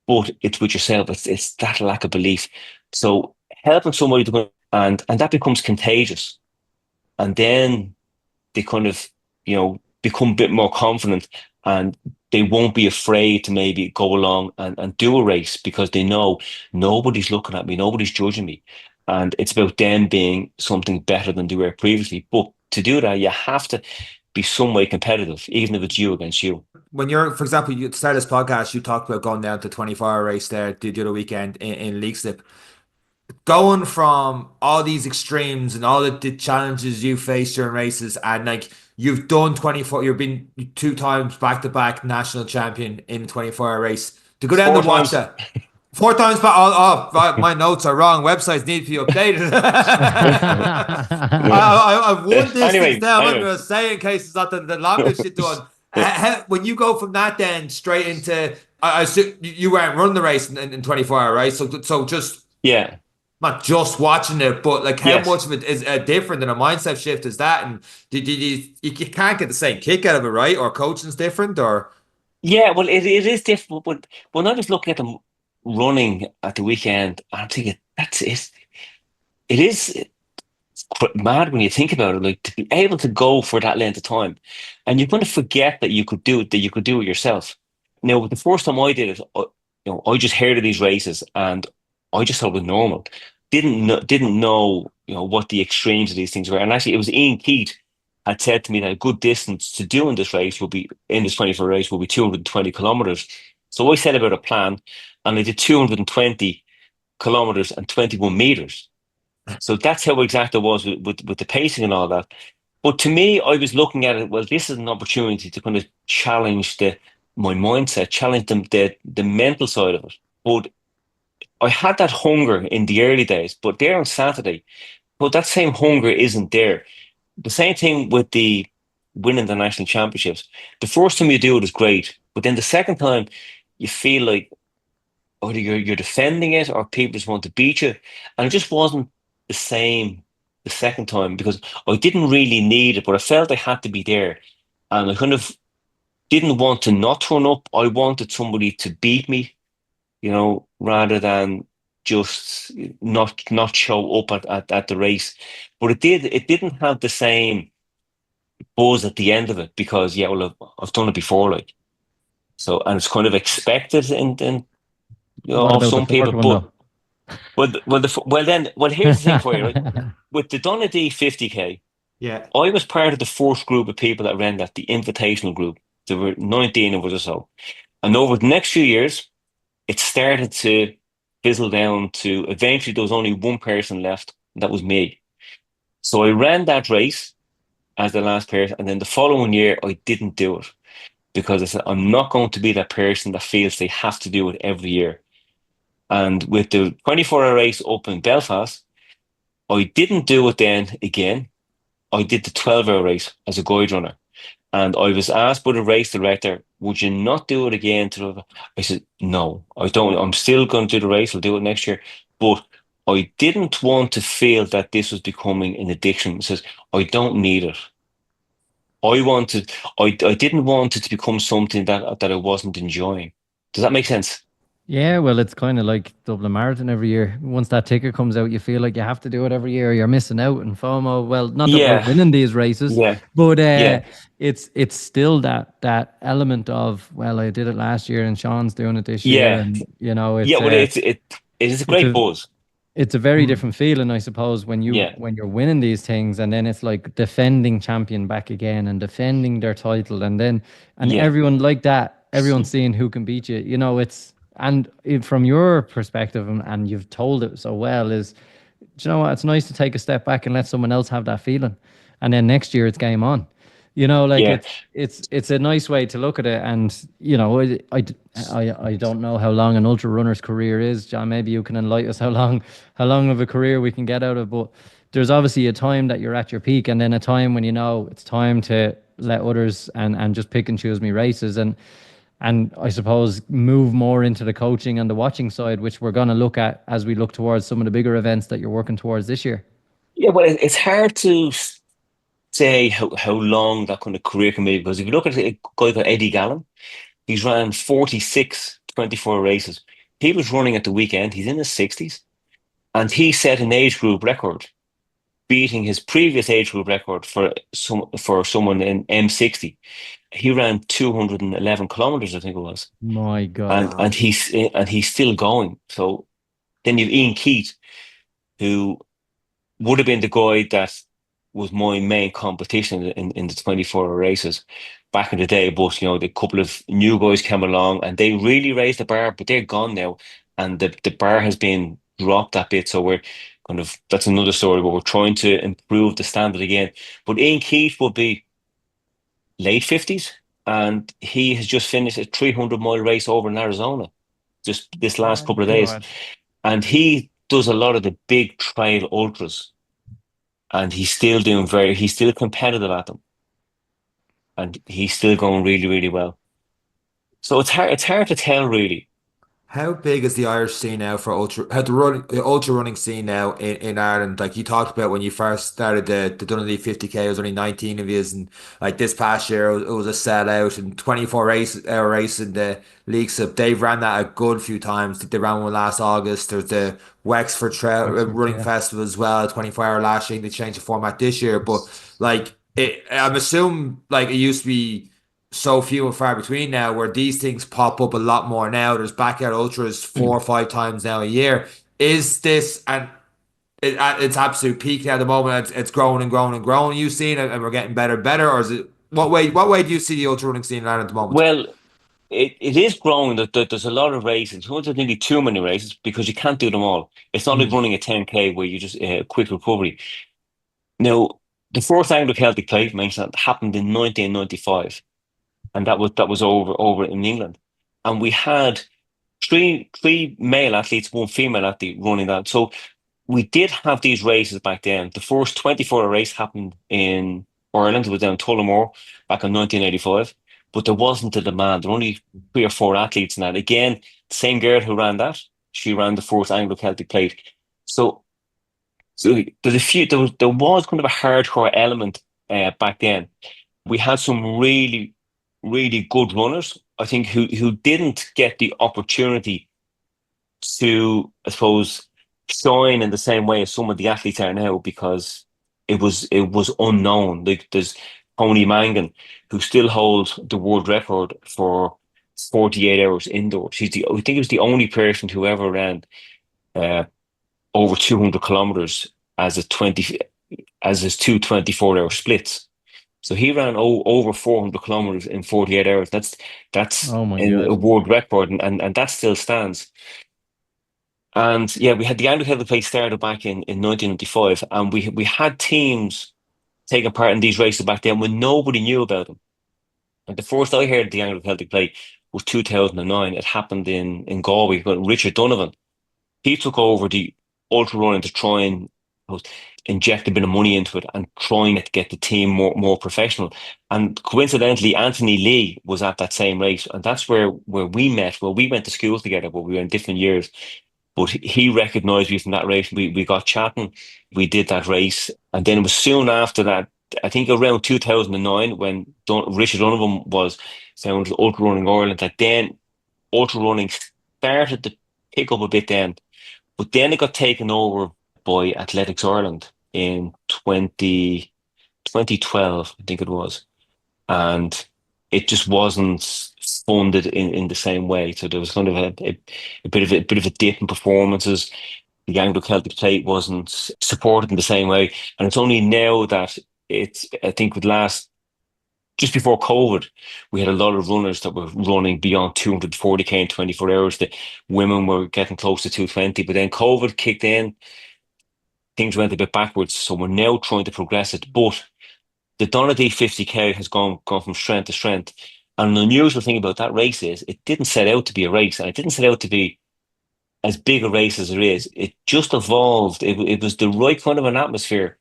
But it's with yourself. It's that lack of belief. So helping somebody to win, and that becomes contagious. And then they kind of, become a bit more confident, and they won't be afraid to maybe go along and do a race because they know nobody's looking at me, nobody's judging me. And it's about them being something better than they were previously. But to do that, you have to be some way competitive, even if it's you against you. When you're, for example, you start this podcast, you talked about going down to 24-hour race there the other weekend in League Slip. Going from all these extremes and all the challenges you face during races, and like you've done 24, you've been 2 times back-to-back national champion in 24-hour race. To go down Four and watch times. that. 4 times back. Right, my notes are wrong. Websites need to be updated. I've won distance now. I'm not Anyway. going to say in case it's not the longest you've done. When you go from that then straight into I assume you weren't running the race in 24 hours, right? So just Yeah. not just watching it, but like how Yes. much of it is different than a mindset shift is that? And you can't get the same kick out of it, right? Or coaching's different, or Yeah, well, it is difficult, but when I was looking at them running at the weekend, I'm thinking that's it. It is mad when you think about it, like to be able to go for that length of time, and you're going to forget that you could do it, that you could do it yourself. Now, the first time I did it, I just heard of these races, and I just thought it was normal. Didn't know, what the extremes of these things were. And actually, it was Ian Keith had said to me that a good distance to doing this race will be in this 24 race will be 220 kilometers. So I set about a plan, and I did 220 kilometers and 21 meters. So that's how exact I was with the pacing and all that. But to me, I was looking at it, well, this is an opportunity to kind of challenge my mindset, challenge the mental side of it. But I had that hunger in the early days, but there on Saturday, but that same hunger isn't there. The same thing with the winning the national championships. The first time you do it is great, but then the second time you feel like either you're defending it or people just want to beat you. And it just wasn't the same the second time because I didn't really need it, but I felt I had to be there. And I kind of didn't want to not turn up. I wanted somebody to beat me, rather than just not show up at the race. But it didn't have the same buzz at the end of it because yeah, well I've done it before, like so, and it's kind of expected and What of about the some fourth people. one But though? here's the thing for you, right? With the Donaghadee 50K, yeah, I was part of the first group of people that ran that, the invitational group. There were 19 of us or so. And over the next few years, it started to fizzle down to eventually there was only one person left. And that was me. So I ran that race as the last person. And then the following year, I didn't do it because I said, I'm not going to be that person that feels they have to do it every year. And with the 24-hour race up in Belfast, I didn't do it then again. I did the 12-hour race as a guide runner. And I was asked by the race director, would you not do it again? I said, no, I don't. I'm still going to do the race. I'll do it next year. But I didn't want to feel that this was becoming an addiction. It says, I don't need it. I didn't want it to become something that I wasn't enjoying. Does that make sense? Yeah, well, it's kind of like Dublin Marathon every year. Once that ticket comes out, you feel like you have to do it every year. You're missing out and FOMO. Well, not that we're Yeah, winning these races, yeah, but yeah, it's still that element of, well, I did it last year and Sean's doing it this year, yeah, and yeah. Well, it is a it's great a buzz. it's a very mm, different feeling, I suppose, when Yeah, you're winning these things, and then it's like defending champion back again and defending their title, and yeah, everyone like that, everyone's seeing who can beat you. From your perspective, and you've told it so well, is, do you know what? It's nice to take a step back and let someone else have that feeling, and then next year it's game on. Like yeah, it's a nice way to look at it. And I don't know how long an ultra runner's career is, John. Maybe you can enlighten us how long of a career we can get out of. But there's obviously a time that you're at your peak, and then a time when it's time to let others and just pick and choose me races, and I suppose move more into the coaching and the watching side, which we're going to look at as we look towards some of the bigger events that you're working towards this year. yeah. Well, it's hard to say how long that kind of career can be because if you look at a guy called Eddie Gallen, he's ran 46 24 races. He was running at the weekend. He's in his 60s, and he set an age group record, beating his previous age group record for someone in M60. He ran 211 kilometers, I think it was, My God. and wow, and he's still going. So then you've Ian Keith, who would have been the guy that was my main competition in the 24 races back in the day. But, the couple of new guys came along and they really raised the bar, but they're gone now. And the bar has been dropped a bit. So that's another story, but we're trying to improve the standard again. But Ian Keith will be late 50s and he has just finished a 300-mile race over in Arizona just this last My couple of days. God. And he does a lot of the big trail ultras and he's still competitive at them and he's still going really, really well. So it's hard to tell really. How big is the Irish scene now for the ultra running scene now in Ireland? Like you talked about when you first started the Dundee 50K, there was only 19 of you, and like this past year it was a sellout and 24-hour race in the League Cup. They've ran that a good few times. They ran one last August. There's the Wexford Trail Wexford, Running yeah. Festival as well, 24-hour last year. They changed the format this year, but like I'm assuming like it used to be so few and far between now where these things pop up a lot more now. There's backyard ultras 4 or 5 times now a year. Is this and at its absolute peak now at the moment? It's growing and growing and growing. You seen it and we're getting better and better, or is it what way do you see the ultra running scene in Ireland at the moment? Well, it is growing that there's a lot of races. There's nearly too many races because you can't do them all. It's not like Mm. running a 10K where you just quick recovery. Now, the first Anglo Celtic Plate mentioned that happened in 1995, and that was over in England, and we had three male athletes, one female athlete running that. So we did have these races back then. The first 24-hour race happened in Ireland. It was down in Tullamore back in 1985, but there wasn't the demand. There were only 3 or 4 athletes in that. Again, the same girl who ran that, she ran the first Anglo Celtic Plate. So, so there's a few. There was kind of a hardcore element back then. We had some really, really good runners, I think, who didn't get the opportunity to, I suppose, shine in the same way as some of the athletes are now because it was unknown. Like there's Tony Mangan, who still holds the world record for 48 hours indoors. I think he was the only person who ever ran uh, over 200 kilometers as a 20 as his two 24-hour splits. So he ran over 400 kilometers in 48 hours. That's Oh my a God. world record, and that still stands. And yeah, we had the Anglo Celtic Plate started back in 1995, and we had teams taking part in these races back then when nobody knew about them. Like the first I heard of the Anglo Celtic Plate was 2009. It happened in Galway. But Richard Donovan, he took over the ultra running to try and inject a bit of money into it and trying to get the team more professional. And coincidentally, Anthony Lee was at that same race, and that's where we met. Well, we went to school together, but we were in different years. But he recognized me from that race. We got chatting. We did that race. And then it was soon after that, I think around 2009, when Richard Donovan was founded Ultra Running Ireland, that then ultra running started to pick up a bit then. But then it got taken over by Athletics Ireland in 2012, I think it was. And it just wasn't funded in the same way. So there was kind of a bit of a dip in performances. The Anglo Celtic Plate wasn't supported in the same way, and it's only now that it's. I think with last just before COVID, we had a lot of runners that were running beyond 240K in 24 hours. The women were getting close to 220, but then COVID kicked in. Things went a bit backwards, so we're now trying to progress it. But the Donaghadee 50K has gone from strength to strength. And the unusual thing about that race is it didn't set out to be a race, and it didn't set out to be as big a race as it is. It just evolved. It was the right kind of an atmosphere.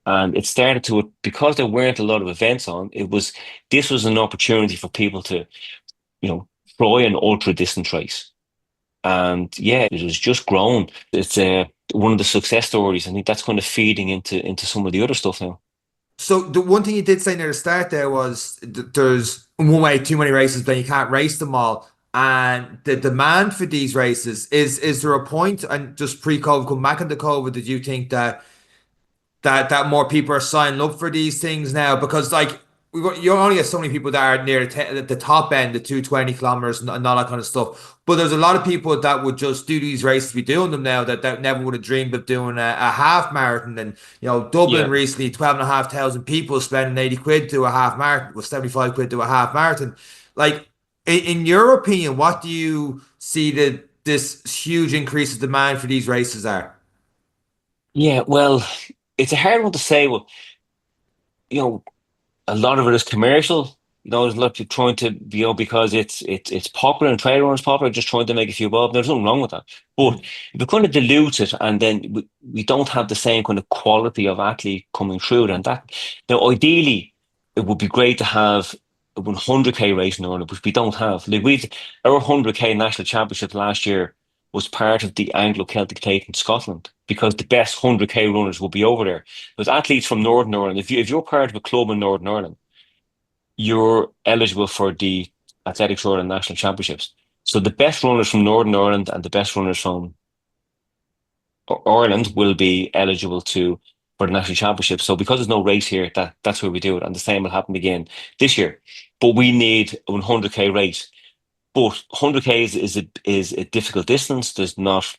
And it started to, because there weren't a lot of events on, this was an opportunity for people to, you know, try an ultra distance race. And yeah, it has just grown. It's one of the success stories. I think that's kind of feeding into some of the other stuff now. So the one thing you did say near the start there was there's one way too many races, but you can't race them all. And the demand for these races is there a point, and just pre-COVID, come back into COVID, did you think that more people are signing up for these things now? Because like you only have so many people that are near the top end, the 220 kilometers and all that kind of stuff. But there's a lot of people that would just do these races, be doing them now that never would have dreamed of doing a half marathon. And Dublin Yeah. recently, 12,500 people spending 80 quid to do a half marathon, with 75 quid to a half marathon. Like in your opinion, what do you see that this huge increase of demand for these races are? Yeah, well, it's a hard one to say. Well, you know, a lot of it is commercial. There's a lot of people trying to, because it's popular and trail runners popular, just trying to make a few bob. There's nothing wrong with that. But Mm. if it kind of dilutes it, and then we don't have the same kind of quality of athlete coming through, then that now ideally it would be great to have a 100k race in Ireland, which we don't have. Like our 100k national championship last year was part of the Anglo Celtic Plate in Scotland because the best 100k runners will be over there. There's athletes from Northern Ireland. If you're part of a club in Northern Ireland, you're eligible for the Athletics Ireland National Championships. So the best runners from Northern Ireland and the best runners from Ireland will be eligible for the national championship. So because there's no race here, that's where we do it, and the same will happen again this year. But we need a 100k race. But 100k is a difficult distance. There's not,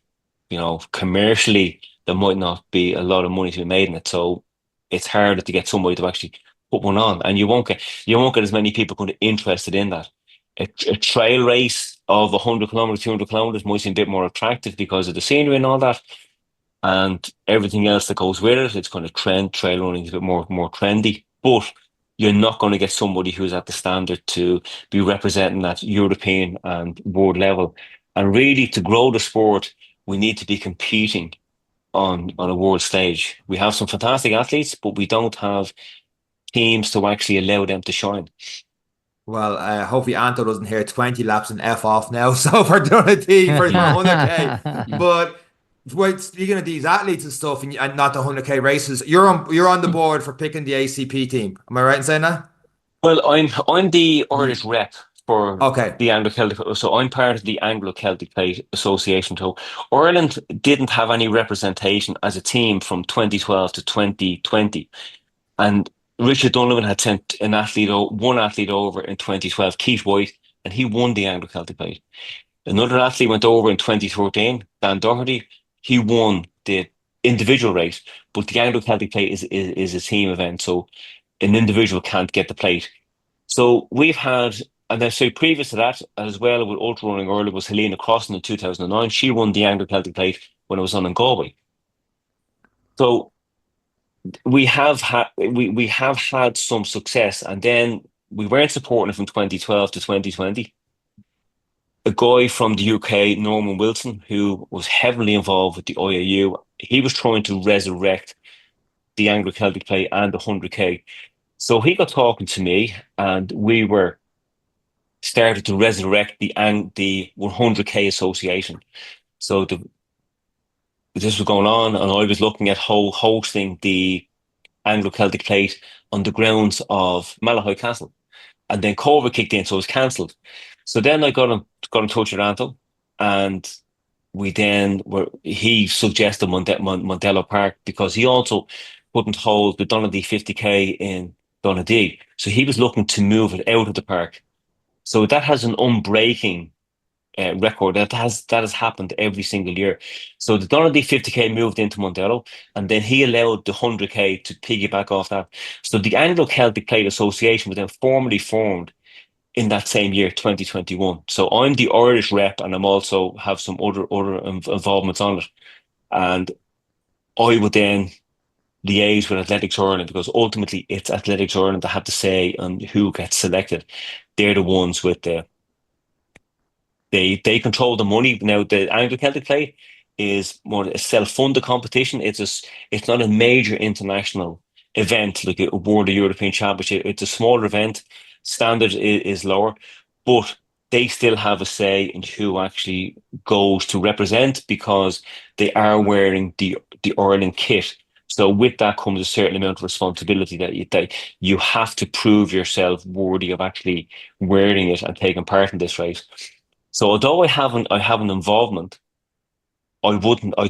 commercially there might not be a lot of money to be made in it. So it's harder to get somebody to actually put one on, and you won't get as many people kind of interested in that. A trail race of 100 kilometers, 200 kilometers might seem a bit more attractive because of the scenery and all that, and everything else that goes with it. It's kind of trail running is a bit more trendy, but you're not going to get somebody who's at the standard to be representing that European and world level. And really, to grow the sport, we need to be competing on a world stage. We have some fantastic athletes, but we don't have teams to actually allow them to shine. Well, hopefully Anto doesn't hear 20 laps and F off now. So for doing a T for 100k. But wait, speaking of these athletes and stuff, and not the 100k races, you're on the board for picking the ACP team. Am I right in saying that? Well, I'm the Irish rep for Okay. the Anglo Celtic, so I'm part of the Anglo Celtic Plate Association. So Ireland didn't have any representation as a team from 2012 to 2020, and Richard Donovan had sent one athlete over in 2012, Keith White, and he won the Anglo Celtic Plate. Another athlete went over in 2013, Dan Doherty. He won the individual race, but the Anglo Celtic Plate is a team event, so an individual can't get the plate. So we've had, and then so previous to that, as well with ultrarunning earlier, was Helena Crossan in 2009. She won the Anglo Celtic Plate when it was on in Galway. So we have had some success, and then we weren't supporting it from 2012 to 2020. A guy from the UK, Norman Wilson, who was heavily involved with the IAU, he was trying to resurrect the Anglo Celtic Plate and the 100k. So he got talking to me, and we were started to resurrect the 100k association. So this was going on, and I was looking at hosting the Anglo Celtic Plate on the grounds of Malahide Castle, and then COVID kicked in, so it was cancelled. So then I got in touch with Anto, and he suggested Mondello Park because he also couldn't hold the Donaghadee 50k in Donaghadee, so he was looking to move it out of the park. So that has an unbreaking record. That has happened every single year. So the Donaghadee 50k moved into Mondello, and then he allowed the 100k to piggyback off that. So the Anglo Celtic Plate Association was then formally formed in that same year, 2021. So I'm the Irish rep, and I'm also have some other involvements on it. And I would then liaise with Athletics Ireland, because ultimately it's Athletics Ireland that have to say on who gets selected. They're the ones with they control the money. Now the Anglo Celtic Plate is more a self-funded competition. It's not a major international event like a World or European Championship. It's a smaller event. Standard is lower, but they still have a say in who actually goes to represent, because they are wearing the Ireland kit. So with that comes a certain amount of responsibility that you have to prove yourself worthy of actually wearing it and taking part in this race. So although I have an involvement, I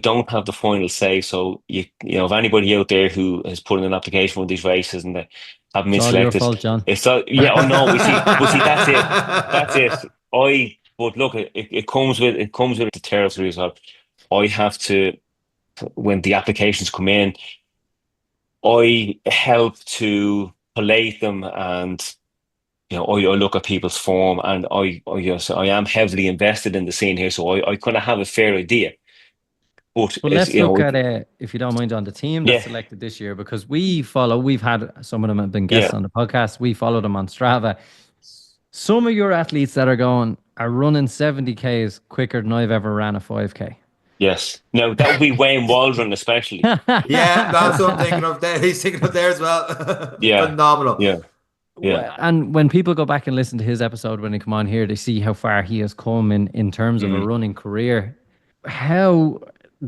don't have the final say. So if anybody out there who has put in an application for one of these races and they haven't been It's all your selected, fault, John. yeah, oh no, we see, that's it. But look, it comes with the territory as well. I have to, when the applications come in, I help to collate them, and I look at people's form, and I am heavily invested in the scene here, so I kind of have a fair idea. But let's look at if you don't mind, on the team that's yeah, selected this year, because we've had some of them have been guests yeah. on the podcast. We follow them on Strava. Some of your athletes that are running 70Ks quicker than I've ever ran a 5K. Yes. Now that would be Wayne Waldron, especially. Yeah, that's what I'm thinking of there. He's thinking of there as well. Yeah. Phenomenal. Yeah. Yeah. And when people go back and listen to his episode when they come on here, they see how far he has come in terms of a Mm. running career. How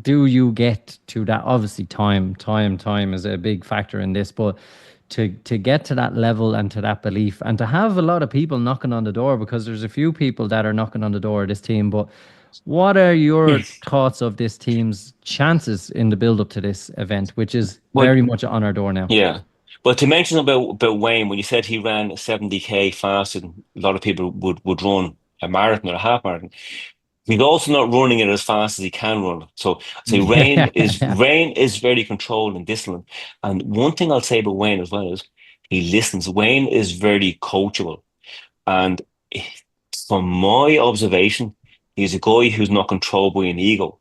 do you get to that? Obviously, time is a big factor in this, but to get to that level and to that belief and to have a lot of people knocking on the door, because there's a few people that are knocking on the door of this team. But what are your thoughts of this team's chances in the build up to this event, which is Well, very much on our door now? yeah. Well, to mention about Wayne, when you said he ran 70K faster than a lot of people would run a marathon or a half marathon, he's also not running it as fast as he can run. So I say Yeah. Rain is very controlled and disciplined. And one thing I'll say about Wayne as well is he listens. Wayne is very coachable. And from my observation, he's a guy who's not controlled by an ego.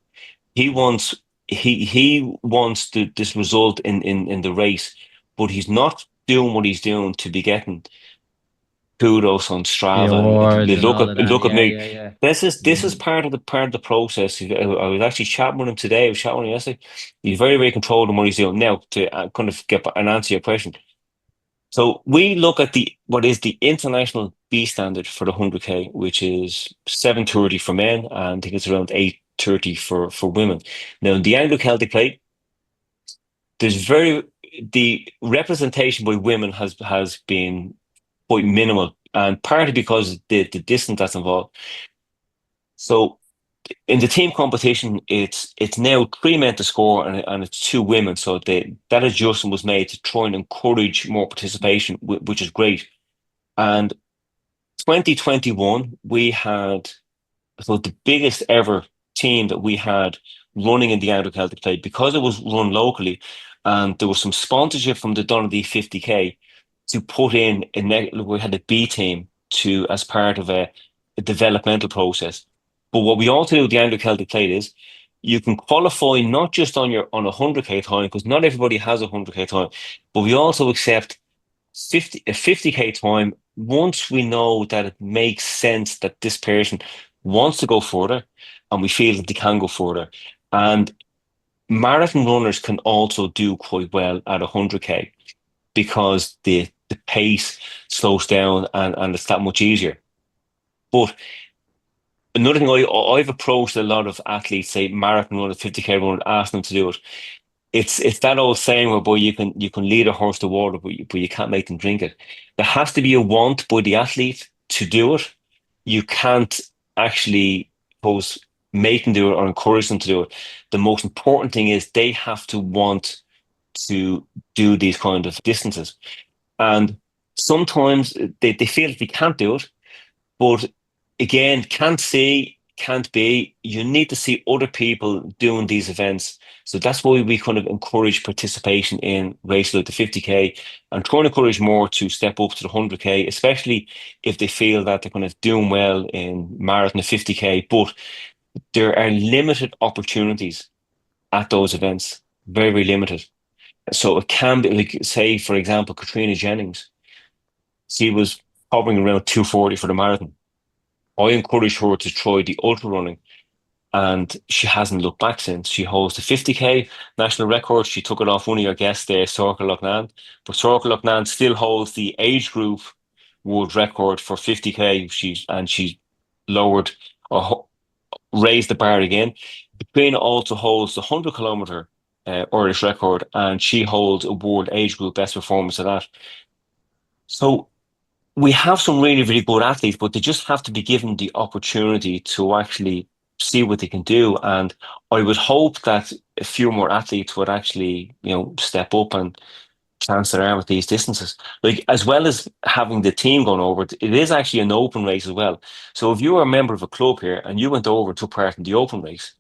He wants he wants this result in the race, but he's not doing what he's doing to be getting kudos on The Strava and awards and all of that. look at Yeah, me. yeah, yeah. This is part of the process. I was actually chatting with him today. I was chatting with him yesterday. He's very, very controlled in what he's doing. Now, to kind of get and answer your question. So we look at the what is the international B standard for the 100K, which is 7:30 for men, and I think it's around 8:30 for women. Now, in the Anglo Celtic Plate, there's very the representation by women has been quite minimal, and partly because the distance that's involved. So in the team competition, it's now 3 men to score and it's 2 women. So that adjustment was made to try and encourage more participation, which is great. And 2021, we had, I thought, the biggest ever team that we had running in the Anglo Celtic Plate because it was run locally, and there was some sponsorship from the Donnelly 50K to put in we had a B team to as part of a developmental process. But what we also do with the Anglo Celtic Plate is you can qualify not just on a 100K time, because not everybody has a 100K time, but we also accept a 50K time once we know that it makes sense that this person wants to go further and we feel that they can go further. And marathon runners can also do quite well at 100K because the pace slows down and it's that much easier. But another thing, I've approached a lot of athletes, say marathon runners, 50K runners, asking them to do it. It's that old saying where boy you can lead a horse to water, but you can't make them drink it. There has to be a want by the athlete to do it. You can't actually suppose make them do it or encourage them to do it. The most important thing is they have to want to do these kind of distances. And sometimes they feel that they can't do it, but again, can't say, can't be. You need to see other people doing these events. So that's why we kind of encourage participation in races like the 50K and try and encourage more to step up to the 100K, especially if they feel that they're kind of doing well in marathon, the 50K. But there are limited opportunities at those events, very, very limited. So it can be like, say, for example, Katrina Jennings, she was hovering around 240 for the marathon. I encouraged her to try the ultra running, and she hasn't looked back since. She holds the 50K national record. She took it off one of your guests there, Sorka Loughnane. But Sorka Loughnane still holds the age group world record for 50K. She's lowered or raised the bar again. Katrina also holds the 100 kilometer Irish record, and she holds a world age group best performance of that. So we have some really, really good athletes, but they just have to be given the opportunity to actually see what they can do. And I would hope that a few more athletes would actually, step up and chance their arm with these distances. Like, as well as having the team going over, it is actually an open race as well. So if you are a member of a club here and you went over and took part in the open race,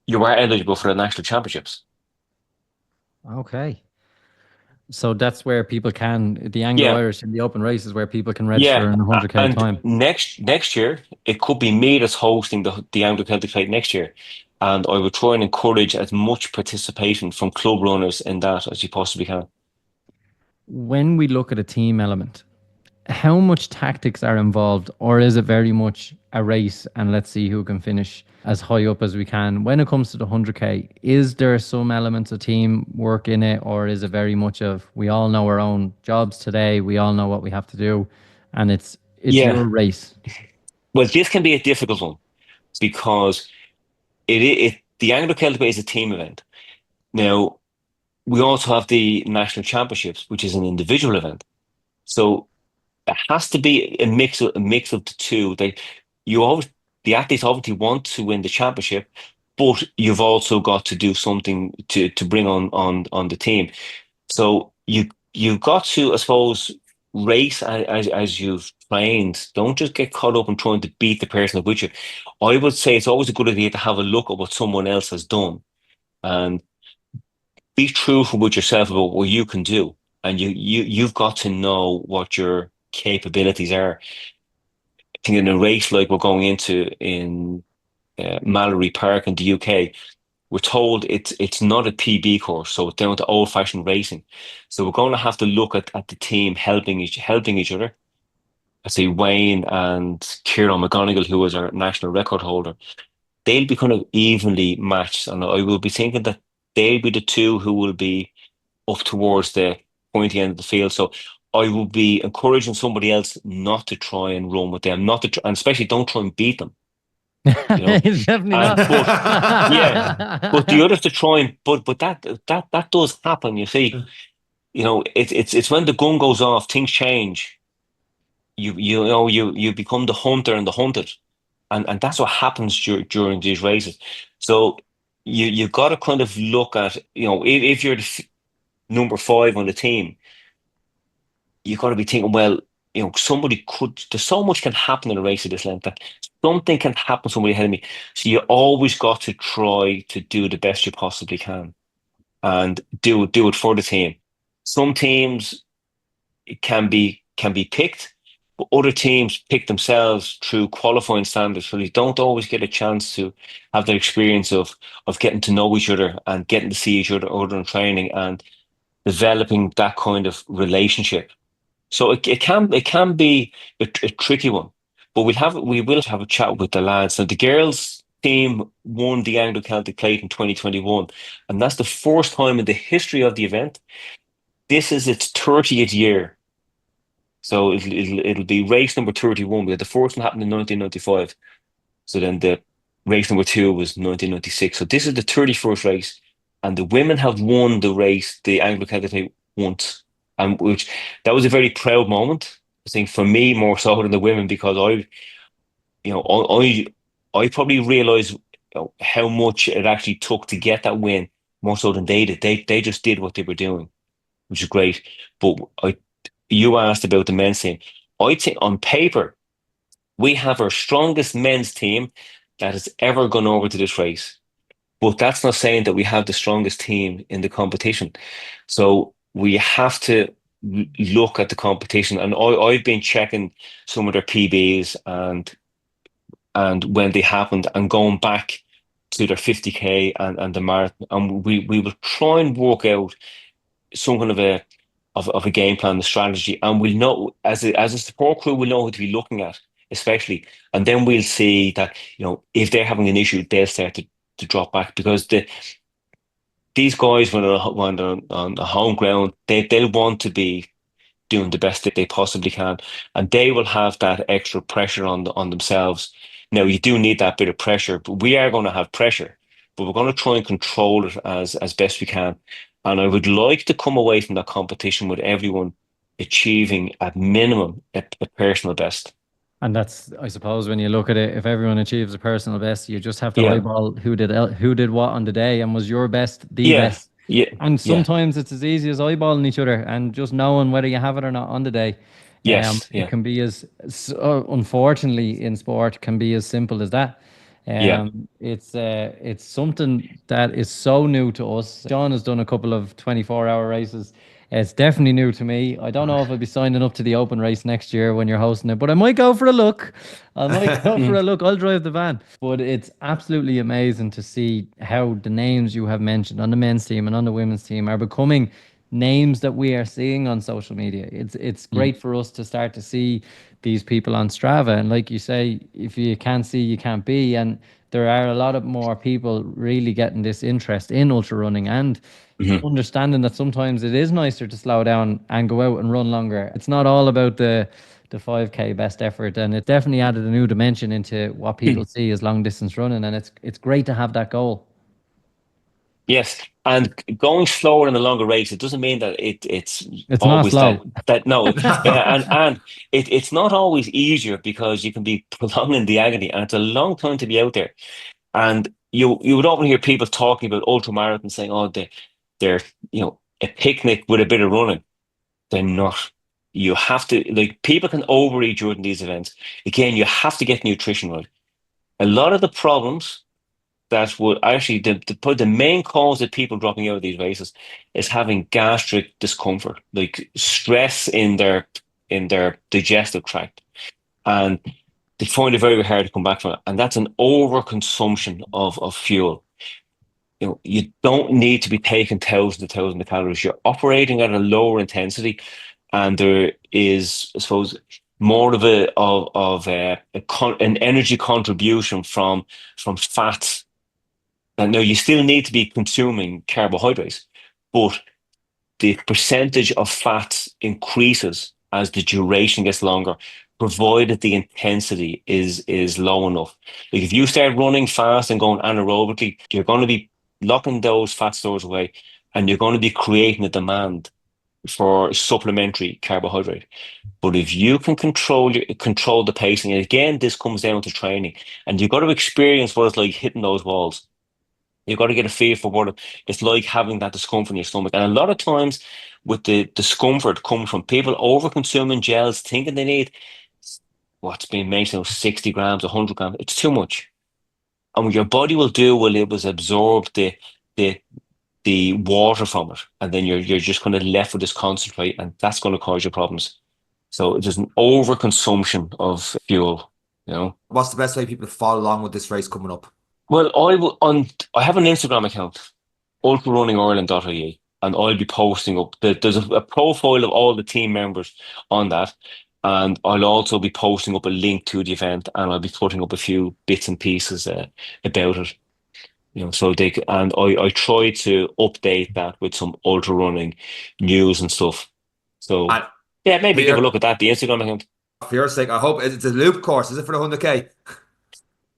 you are eligible for the national championships. Okay. So that's where people can, the Anglo Yeah. Irish in the open race is where people can Yeah, register in 100K and time. next year it could be me that's hosting the Anglo Celtic Plate next year, and I would try and encourage as much participation from club runners in that as you possibly can. When we look at a team element, how much tactics are involved, or is it very much a race and let's see who can finish as high up as we can? When it comes to the 100k, is there some elements of team work in it, or is it very much of we all know our own jobs today, we all know what we have to do, and it's Yeah. your race? Well, this can be a difficult one because the Anglo Celtic Plate is a team event. Now, we also have the national championships, which is an individual event. So it has to be a mix of the two. You always the athletes obviously want to win the championship, but you've also got to do something to bring on the team. So you've got to, I suppose, race as you've trained. Don't just get caught up in trying to beat the person with you. I would say it's always a good idea to have a look at what someone else has done and be truthful with yourself about what you can do. And you've got to know what your capabilities are. I think in a race like we're going into in Mallory Park in the UK, we're told it's not a PB course, so it's down to old-fashioned racing. So we're going to have to look at the team helping each other. I say Wayne and Kieran McGonigal, who is our national record holder, they'll be kind of evenly matched, and I will be thinking that they'll be the two who will be up towards the pointy end of the field. So I will be encouraging somebody else not to try and run with them, not to try, and especially don't try and beat them. You know, It's definitely and not. yeah, but the others to try and but that does happen. You see, it's when the gun goes off, things change. You become the hunter and the hunted, and that's what happens during these races. So you got to kind of look at if you're the number five on the team, you got to be thinking, well, somebody could. There's so much can happen in a race of this length that something can happen to somebody ahead of me. So you always got to try to do the best you possibly can and do it for the team. Some teams can be picked, but other teams pick themselves through qualifying standards. So they don't always get a chance to have the experience of getting to know each other and getting to see each other in training and developing that kind of relationship. So it can be a tricky one, but we will have a chat with the lads. Now the girls team won the Anglo Celtic Plate in 2021, and that's the first time in the history of the event. This is its 30th year, so it'll be race number 31. We had the first one happened in 1995, so then the race number two was 1996. So this is the 31st race, and the women have won the race, the Anglo Celtic Plate, once, and which that was a very proud moment. I think for me more so than the women because you know, I probably realized how much it actually took to get that win more so than they did. They just did what they were doing, which is great. But you asked about the men's team. I think on paper we have our strongest men's team that has ever gone over to this race. But that's not saying that we have the strongest team in the competition. So we have to look at the competition. And I've been checking some of their PBs and when they happened and going back to their 50k and the marathon. And we will try and work out some kind of a game plan, the strategy, and we'll know as a support crew, we'll know what to be looking at, especially, and then we'll see that if they're having an issue, they'll start to drop back because these guys when they're on the home ground, they'll want to be doing the best that they possibly can, and they will have that extra pressure on themselves. Now you do need that bit of pressure, but we are going to have pressure, but we're going to try and control it as best we can. And I would like to come away from that competition with everyone achieving at minimum a personal best. And that's, I suppose, when you look at it, if everyone achieves a personal best, you just have to Yeah, eyeball who did what on the day and was your best the yeah, best. yeah, And yeah, sometimes it's as easy as eyeballing each other and just knowing whether you have it or not on the day. yes, It yeah, can be unfortunately in sport, can be as simple as that. yeah. It's something that is so new to us. John has done a couple of 24-hour races. It's definitely new to me. I don't know if I'll be signing up to the open race next year when you're hosting it, but I might go for a look. I might go for a Mm, look. I'll drive the van. But it's absolutely amazing to see how the names you have mentioned on the men's team and on the women's team are becoming names that we are seeing on social media. It's great for us to start to see these people on Strava. And like you say, if you can't see, you can't be. And there are a lot of more people really getting this interest in ultra running and understanding that sometimes it is nicer to slow down and go out and run longer. It's not all about the 5K best effort, and it definitely added a new dimension into what people see as long distance running, and it's great to have that goal. Yes, and going slower in a longer race, it doesn't mean that it's Not always slow. that no, yeah, and it's not always easier because you can be prolonging the agony, and it's a long time to be out there. And you would often hear people talking about ultra marathons saying, "Oh, they're a picnic with a bit of running." They're not. You have to like people can overeat during these events. Again, you have to get nutrition right. A lot of the problems that would actually the main cause of people dropping out of these races is having gastric discomfort, like stress in their digestive tract, and they find it very hard to come back from it. And that's an overconsumption of fuel. You don't need to be taking thousands of calories. You're operating at a lower intensity, and there is, I suppose, more of an energy contribution from fats. And now you still need to be consuming carbohydrates, but the percentage of fats increases as the duration gets longer, provided the intensity is low enough. Like if you start running fast and going anaerobically, you're going to be locking those fat stores away, and you're going to be creating a demand for supplementary carbohydrate. But if you can control the pacing, and again, this comes down to training, and you've got to experience what it's like hitting those walls. You've got to get a feel for what it's like having that discomfort in your stomach. And a lot of times with the discomfort comes from people over consuming gels, thinking they need what's being mentioned, 60 grams, 100 grams. It's too much. And what your body will do will it was absorb the the water from it. And then you're just kind of left with this concentrate, and that's going to cause you problems. So there's an overconsumption of fuel, you know. What's the best way people to follow along with this race coming up? Well, I have an Instagram account, ultrarunningireland.ie, and I'll be posting up. There's a profile of all the team members on that, and I'll also be posting up a link to the event, and I'll be putting up a few bits and pieces about it. So and I try to update that with some ultra running news and stuff. So And yeah, maybe give a for look at that. The Instagram account. your sake, I hope it's a loop course. Is it for the 100K?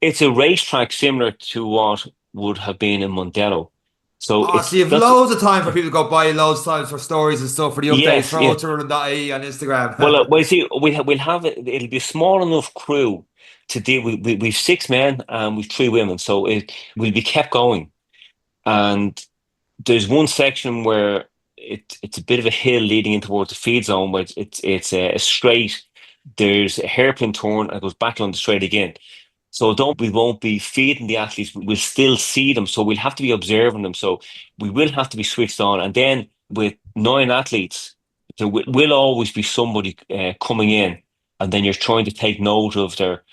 It's a racetrack similar to what would have been in Mondello. So Oh, so you have loads of time for people to go by, loads of times for stories and stuff for the updates yes, for yeah. ultrarunning.ie on Instagram. Well, see, we'll have it. It'll be a small enough crew to deal with. We've 6 men and we've 3 women, so it will be kept going. And there's one section where it's a bit of a hill leading in towards the feed zone, where it's a straight. There's a hairpin turn and it goes back on the straight again. So don't we won't be feeding the athletes. We'll still see them. So we'll have to be observing them. So we will have to be switched on. And then with 9 athletes, there will always be somebody coming in, and then you're trying to take note of their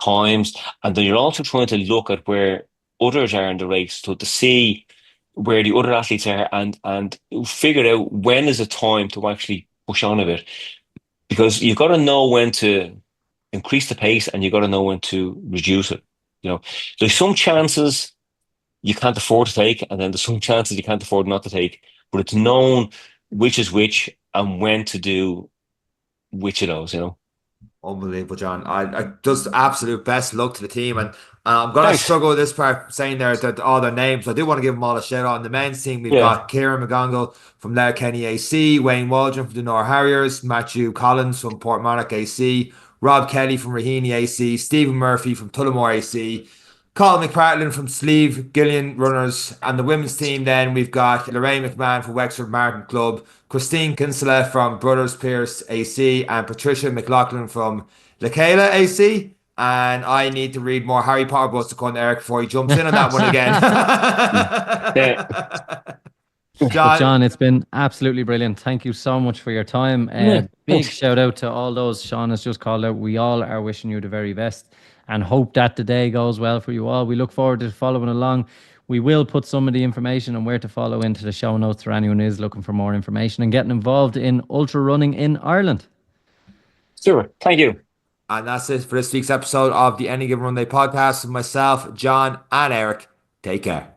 times, and then you're also trying to look at where others are in the race, so to see where the other athletes are, and figure out when is the time to actually push on a bit, because you've got to know when to increase the pace, and you've got to know when to reduce it. There's some chances you can't afford to take, and then there's some chances you can't afford not to take. But it's known which is which and when to do which of those. Unbelievable, John. I just absolute best luck to the team. And I'm going to Thanks. struggle with this part saying that all their names. I do want to give them all a shout out. On the men's team, we've Yeah. got Kieran McGonagall from Letterkenny AC, Wayne Waldron from the Nor Harriers, Matthew Collins from Portmarnock AC, Rob Kelly from Raheny AC, Stephen Murphy from Tullamore AC, Colin McPartlin from Sleeve Gillian Runners, and the women's team then we've got Lorraine McMahon from Wexford Martin Club, Christine Kinsella from Brothers Pierce AC, and Patricia McLaughlin from Lekela AC. And I need to read more Harry Potter books to Con Eric before he jumps in on that one again. But John, it's been absolutely brilliant. Thank you so much for your time. Big shout out to all those Sean has just called out. We all are wishing you the very best and hope that the day goes well for you all. We look forward to following along We will put some of the information on where to follow into the show notes for anyone who is looking for more information and getting involved in ultra running in Ireland. Super. Thank you. And that's it for this week's episode of the Any Given Runday podcast with myself, John, and Eric. Take care.